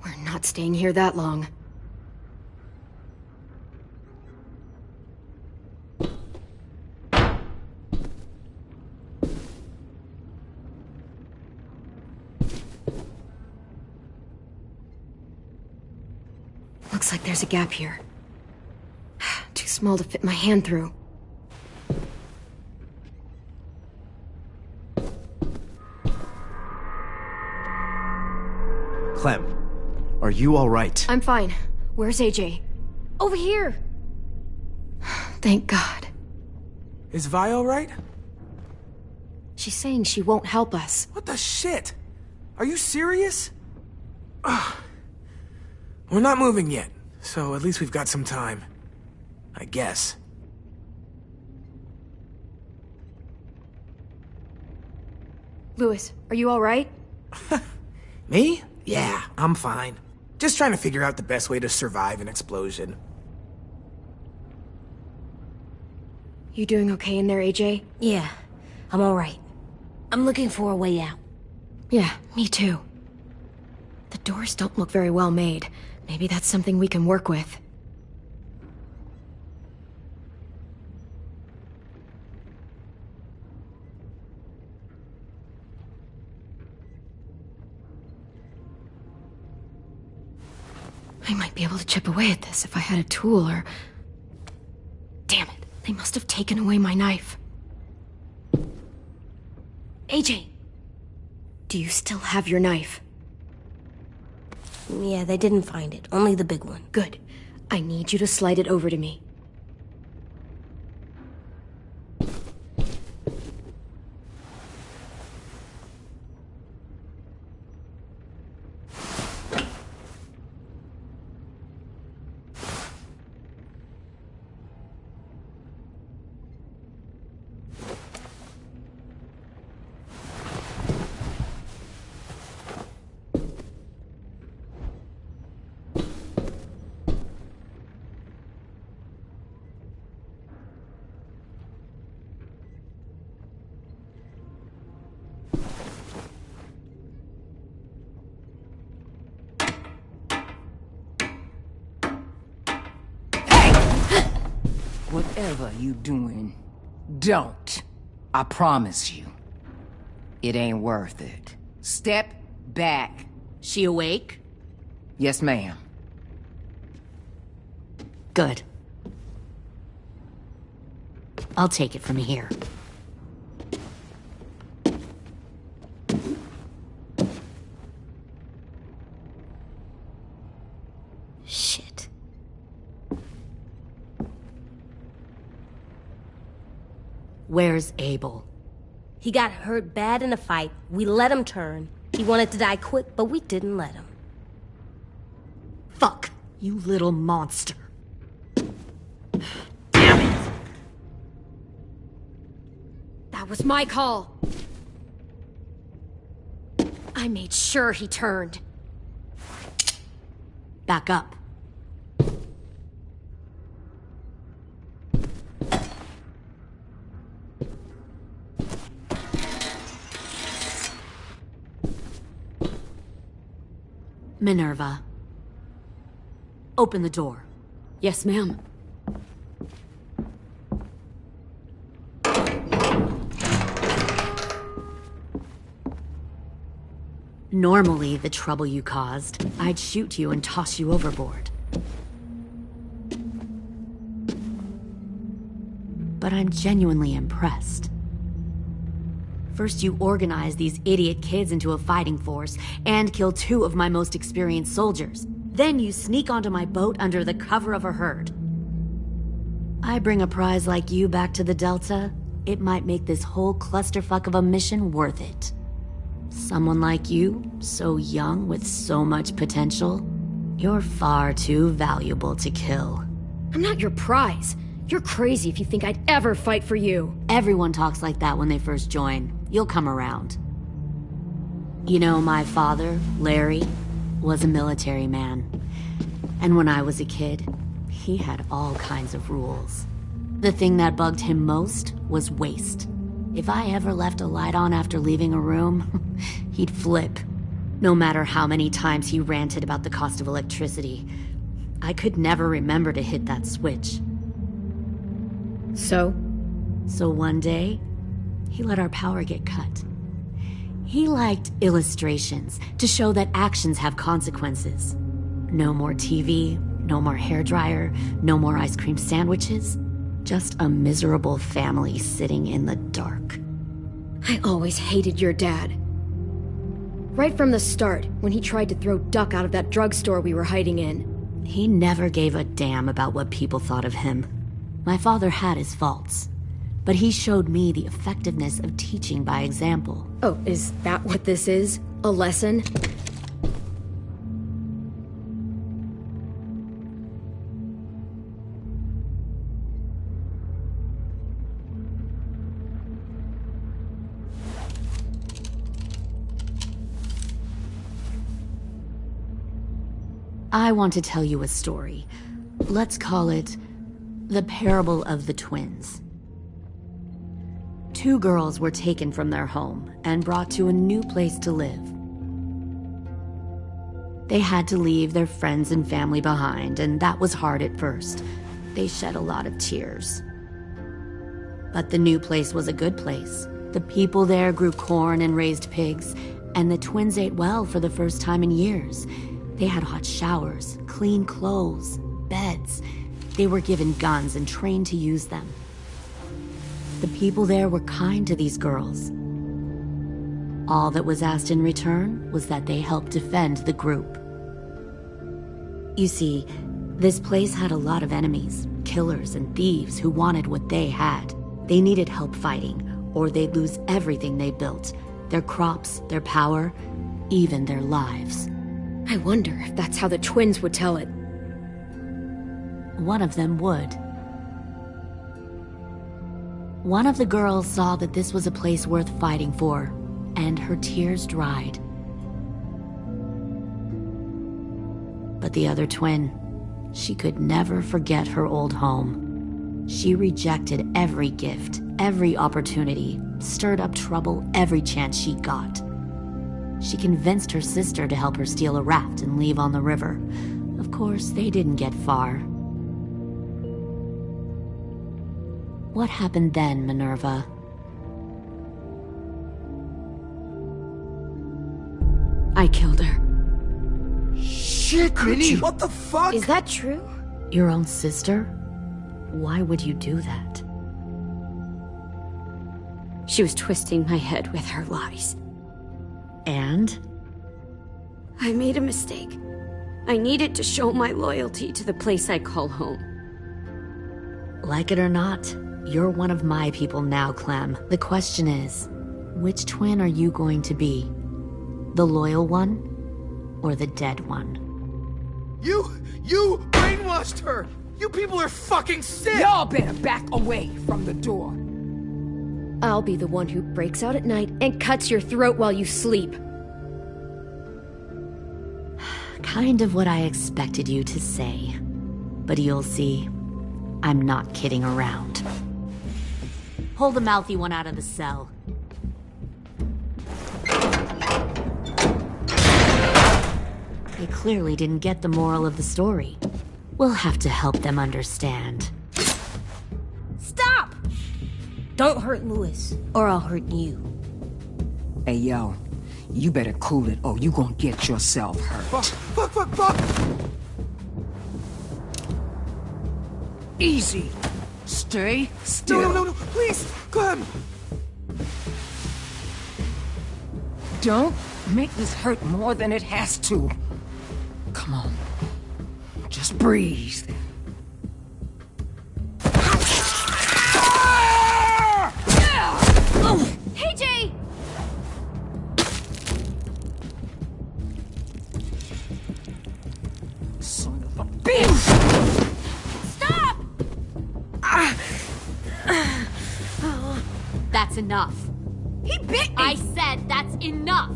We're not staying here that long. Looks like there's a gap here. Too small to fit my hand through. Clem, are you alright? I'm fine. Where's AJ? Over here! Thank God. Is Vi alright? She's saying she won't help us. What the shit? Are you serious? Ugh. We're not moving yet, so at least we've got some time. I guess. Louis, are you alright? Me? Yeah, I'm fine. Just trying to figure out the best way to survive an explosion. You doing okay in there, AJ? Yeah, I'm alright. I'm looking for a way out. Yeah, me too. The doors don't look very well made. Maybe that's something we can work with. I might be able to chip away at this if I had a tool or... Damn it, they must have taken away my knife. AJ! Do you still have your knife? Yeah, they didn't find it. Only the big one. Good. I need you to slide it over to me. Whatever you doing, don't. I promise you. It ain't worth it. Step back. She awake? Yes, ma'am. Good. I'll take it from here. Shit. Where's Abel? He got hurt bad in a fight. We let him turn. He wanted to die quick, but we didn't let him. Fuck, you little monster. Damn it! That was my call. I made sure he turned. Back up. Minerva. Open the door. Yes, ma'am. Normally, the trouble you caused, I'd shoot you and toss you overboard. But I'm genuinely impressed. First, you organize these idiot kids into a fighting force and kill 2 of my most experienced soldiers. Then you sneak onto my boat under the cover of a herd. I bring a prize like you back to the Delta, it might make this whole clusterfuck of a mission worth it. Someone like you, so young with so much potential, you're far too valuable to kill. I'm not your prize. You're crazy if you think I'd ever fight for you. Everyone talks like that when they first join. You'll come around. You know, my father, Larry, was a military man. And when I was a kid, he had all kinds of rules. The thing that bugged him most was waste. If I ever left a light on after leaving a room, he'd flip. No matter how many times he ranted about the cost of electricity, I could never remember to hit that switch. So one day, he let our power get cut. He liked illustrations to show that actions have consequences. No more TV, no more hairdryer, no more ice cream sandwiches. Just a miserable family sitting in the dark. I always hated your dad. Right from the start, when he tried to throw Duck out of that drugstore we were hiding in. He never gave a damn about what people thought of him. My father had his faults, but he showed me the effectiveness of teaching by example. Oh, is that what this is? A lesson? I want to tell you a story. Let's call it the Parable of the Twins. 2 girls were taken from their home and brought to a new place to live. They had to leave their friends and family behind, and that was hard at first. They shed a lot of tears. But the new place was a good place. The people there grew corn and raised pigs, and the twins ate well for the first time in years. They had hot showers, clean clothes, beds. They were given guns and trained to use them. The people there were kind to these girls. All that was asked in return was that they help defend the group. You see, this place had a lot of enemies, killers and thieves who wanted what they had. They needed help fighting, or they'd lose everything they built, their crops, their power, even their lives. I wonder if that's how the twins would tell it. One of them would. One of the girls saw that this was a place worth fighting for, and her tears dried. But the other twin, she could never forget her old home. She rejected every gift, every opportunity, stirred up trouble every chance she got. She convinced her sister to help her steal a raft and leave on the river. Of course, they didn't get far. What happened then, Minerva? I killed her. Shit, Minnie! What the fuck? Is that true? Your own sister? Why would you do that? She was twisting my head with her lies. And? I made a mistake. I needed to show my loyalty to the place I call home. Like it or not, you're one of my people now, Clem. The question is, which twin are you going to be? The loyal one, or the dead one? You brainwashed her! You people are fucking sick! Y'all better back away from the door. I'll be the one who breaks out at night and cuts your throat while you sleep. Kind of what I expected you to say. But you'll see, I'm not kidding around. Pull the mouthy one out of the cell. They clearly didn't get the moral of the story. We'll have to help them understand. Stop! Don't hurt Louis, or I'll hurt you. Hey, yo. You better cool it, or you gonna get yourself hurt. Fuck! Easy. Stay still. No, please, Clem! Don't make this hurt more than it has to. Come on. Just breathe. Hey, Jay! Son of a bitch! Stop! That's enough. He bit me! I said that's enough!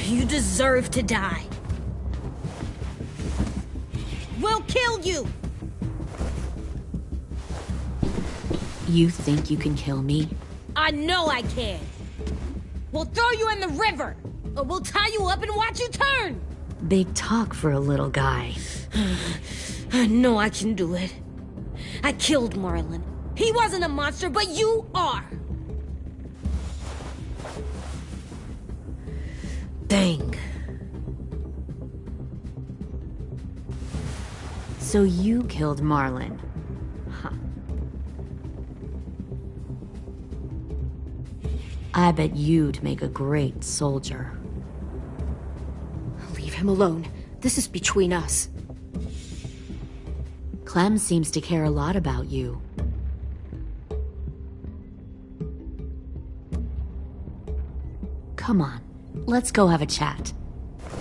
You deserve to die. We'll kill you! You think you can kill me? I know I can. We'll throw you in the river, or we'll tie you up and watch you turn. Big talk for a little guy. I know I can do it. I killed Marlon. He wasn't a monster, but you are. Dang. So you killed Marlon. Huh. I bet you'd make a great soldier. Leave him alone. This is between us. Clem seems to care a lot about you. Come on, let's go have a chat.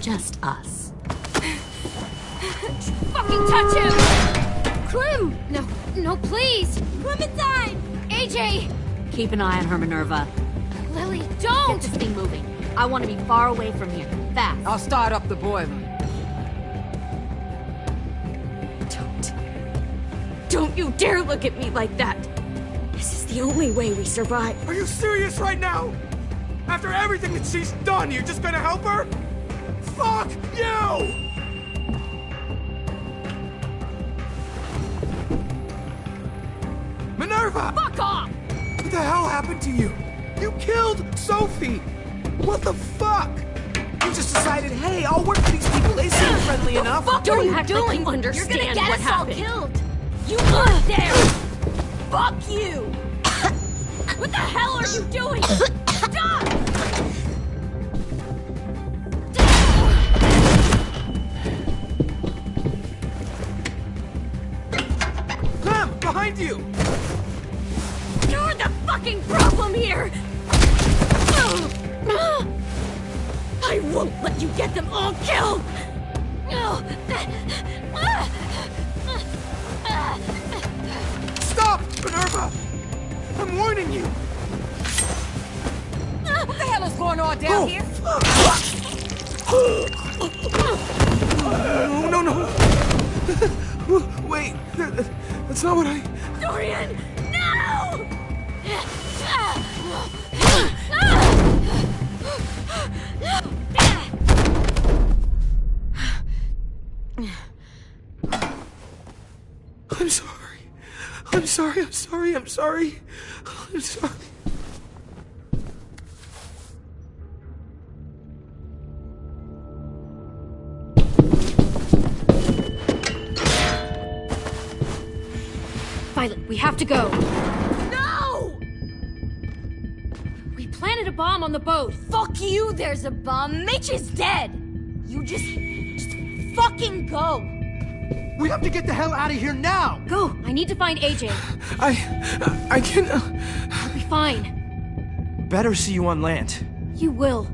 Just us. Fucking touch him! Clem! No, please! Clementine! AJ! Keep an eye on her, Minerva. Lily, don't! Get this thing moving. I want to be far away from here. Fast. I'll start up the boiler. Don't you dare look at me like that! This is the only way we survive. Are you serious right now? After everything that she's done, you're just gonna help her? Fuck you! Minerva! Fuck off! What the hell happened to you? You killed Sophie! What the fuck? You just decided, hey, I'll work for these people. They seem friendly enough. What are you doing? You're Understand gonna get what us all happened. killed! You weren't there! Fuck you! What the hell are you doing? Stop! Clem, behind you! You're the fucking problem here! I won't let you get them all killed! Stop, Minerva! I'm warning you! What the hell is going on down here? No. Wait, that's not what I... Dorian, no! I'm sorry. Violet, we have to go. No! We planted a bomb on the boat. Fuck you, there's a bomb. Mitch is dead. You just fucking go. We have to get the hell out of here now! Go! I need to find AJ. I can... I'll be fine. Better see you on land. You will.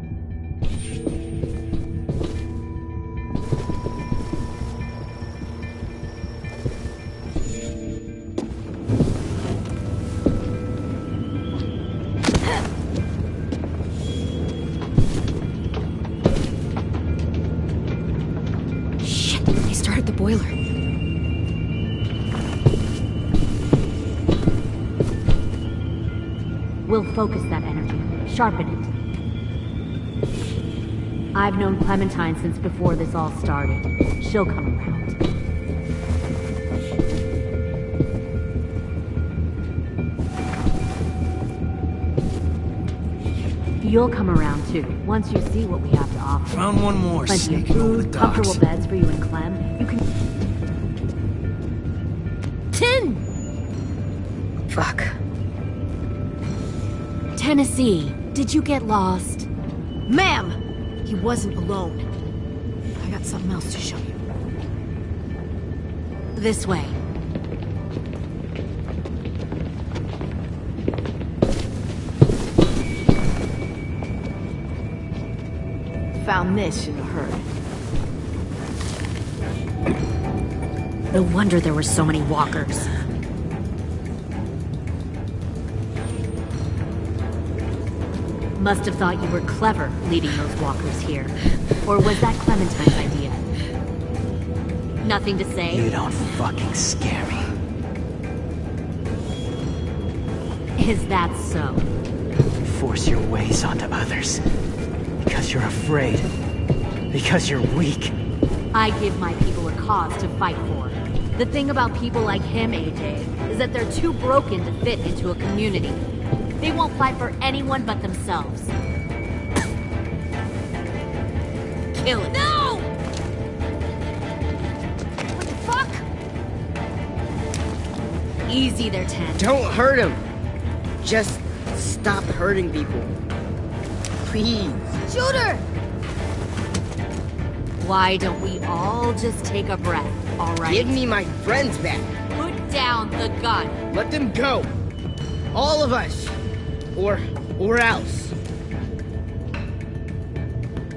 Shit, they started the boiler. We'll focus that energy, sharpen it. I've known Clementine since before this all started. She'll come around. You'll come around too, once you see what we have to offer. Found one more Plenty of sneaking over the food, docks. comfortable beds for you and Clem. You can... Tin! Fuck. Tennessee, did you get lost? Ma'am! He wasn't alone. I got something else to show you. This way. Found this in a herd. No wonder there were so many walkers. Must have thought you were clever leading those walkers here. Or was that Clementine's idea? Nothing to say? You don't fucking scare me. Is that so? You force your ways onto others. Because you're afraid. Because you're weak. I give my people a cause to fight for. The thing about people like him, AJ, is that they're too broken to fit into a community. They won't fight for anyone but themselves. Kill it. No! What the fuck? Easy there, Ten. Don't hurt him. Just stop hurting people. please. Shoot her! Why don't we all just take a breath, all right? Give me my friends back. Put down the gun. Let them go. All of us. Or else.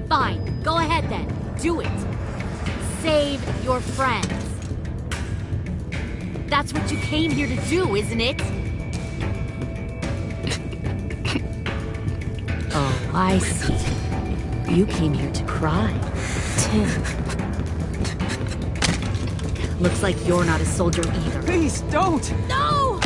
Fine, go ahead then. Do it. Save your friends. That's what you came here to do, isn't it? Oh, I see. You came here to cry. Tim. Looks like you're not a soldier either. Please, don't! No!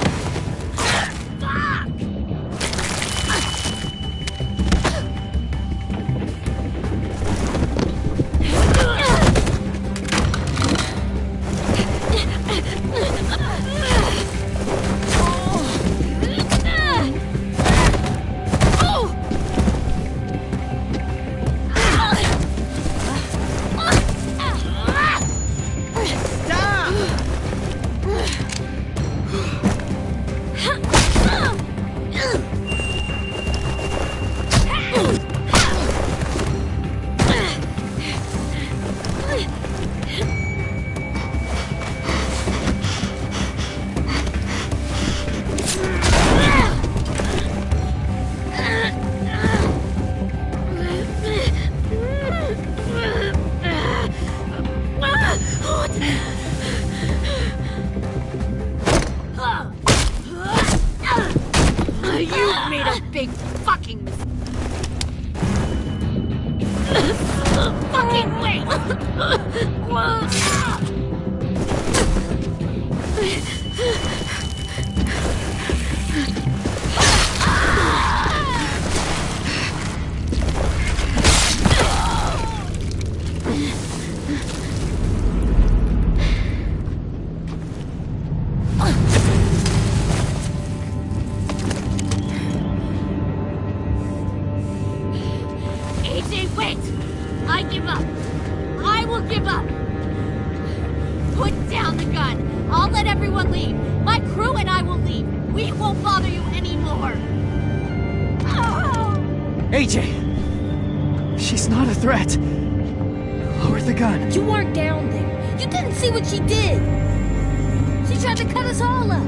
You've made a big fucking mistake. Fucking wait! AJ, wait! I give up. I will give up. Put down the gun. I'll let everyone leave. My crew and I will leave. We won't bother you anymore. AJ! She's not a threat. Lower the gun. You weren't down there. You didn't see what she did. She tried to cut us all up.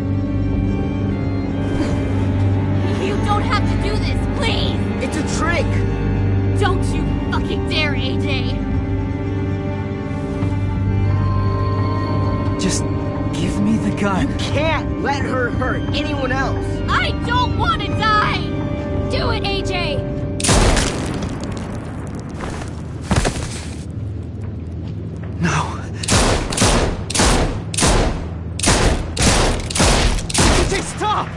You don't have to do this, please! It's a trick! Don't you fucking dare, AJ! Just give me the gun. You can't let her hurt anyone else. I don't want to die! Do it, AJ! No. AJ, stop!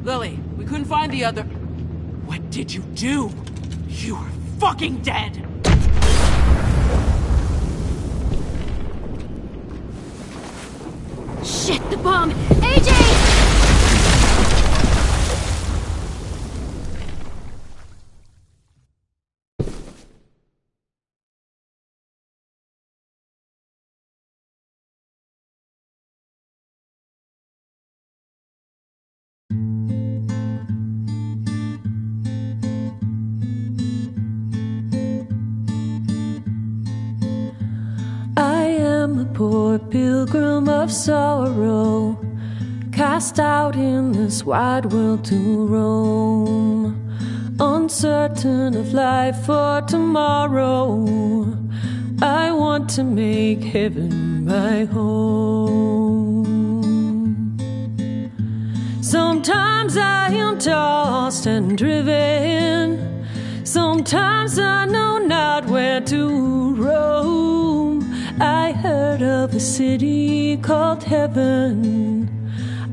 Lily, we couldn't find the other... What did you do? You were fucking dead! Shit, the bomb! AJ! Poor pilgrim of sorrow, cast out in this wide world to roam, uncertain of life for tomorrow. I want to make heaven my home. Sometimes I am tossed and driven, sometimes I know not where to roam. I heard of a city called heaven.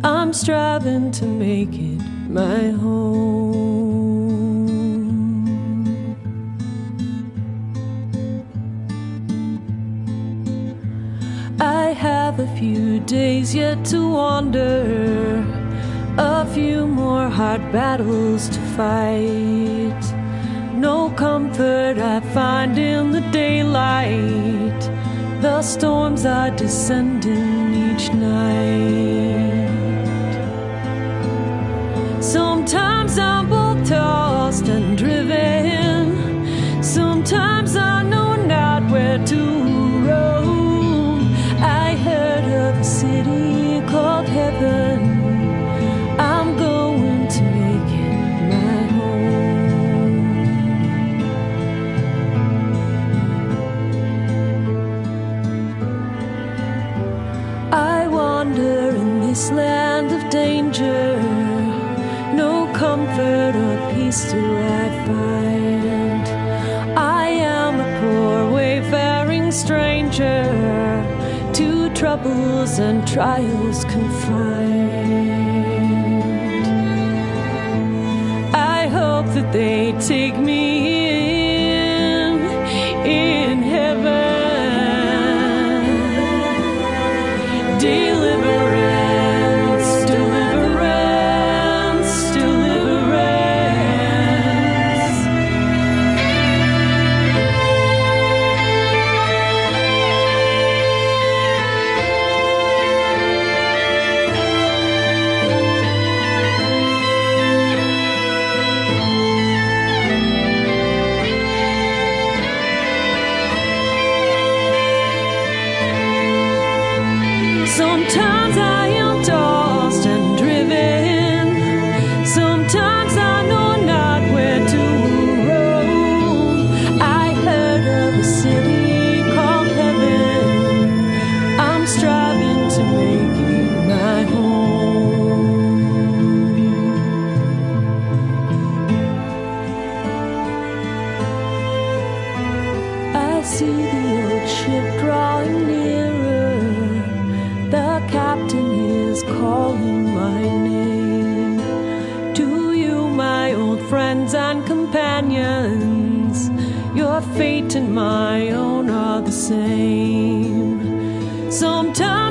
I'm striving to make it my home. I have a few days yet to wander, a few more hard battles to fight. No comfort I find in the daylight, The storms are descending each night. Sometimes I'm both tossed and driven. Sometimes I know not where to roam. I heard of a city called heaven. I'm going to make it my home. I wander in this land of danger. No comfort or peace do I find. I am a poor wayfaring stranger, to troubles and trials confined. I hope that they take me in heaven. Deliverance, deliverance, deliverance. Sometimes I am tossed and driven. Sometimes I know not where to roam. I heard of a city called heaven. I'm striving to make it my home. I see the old ship drawing nearer. The captain is calling my name. To you, my old friends and companions, your fate and my own are the same. Sometimes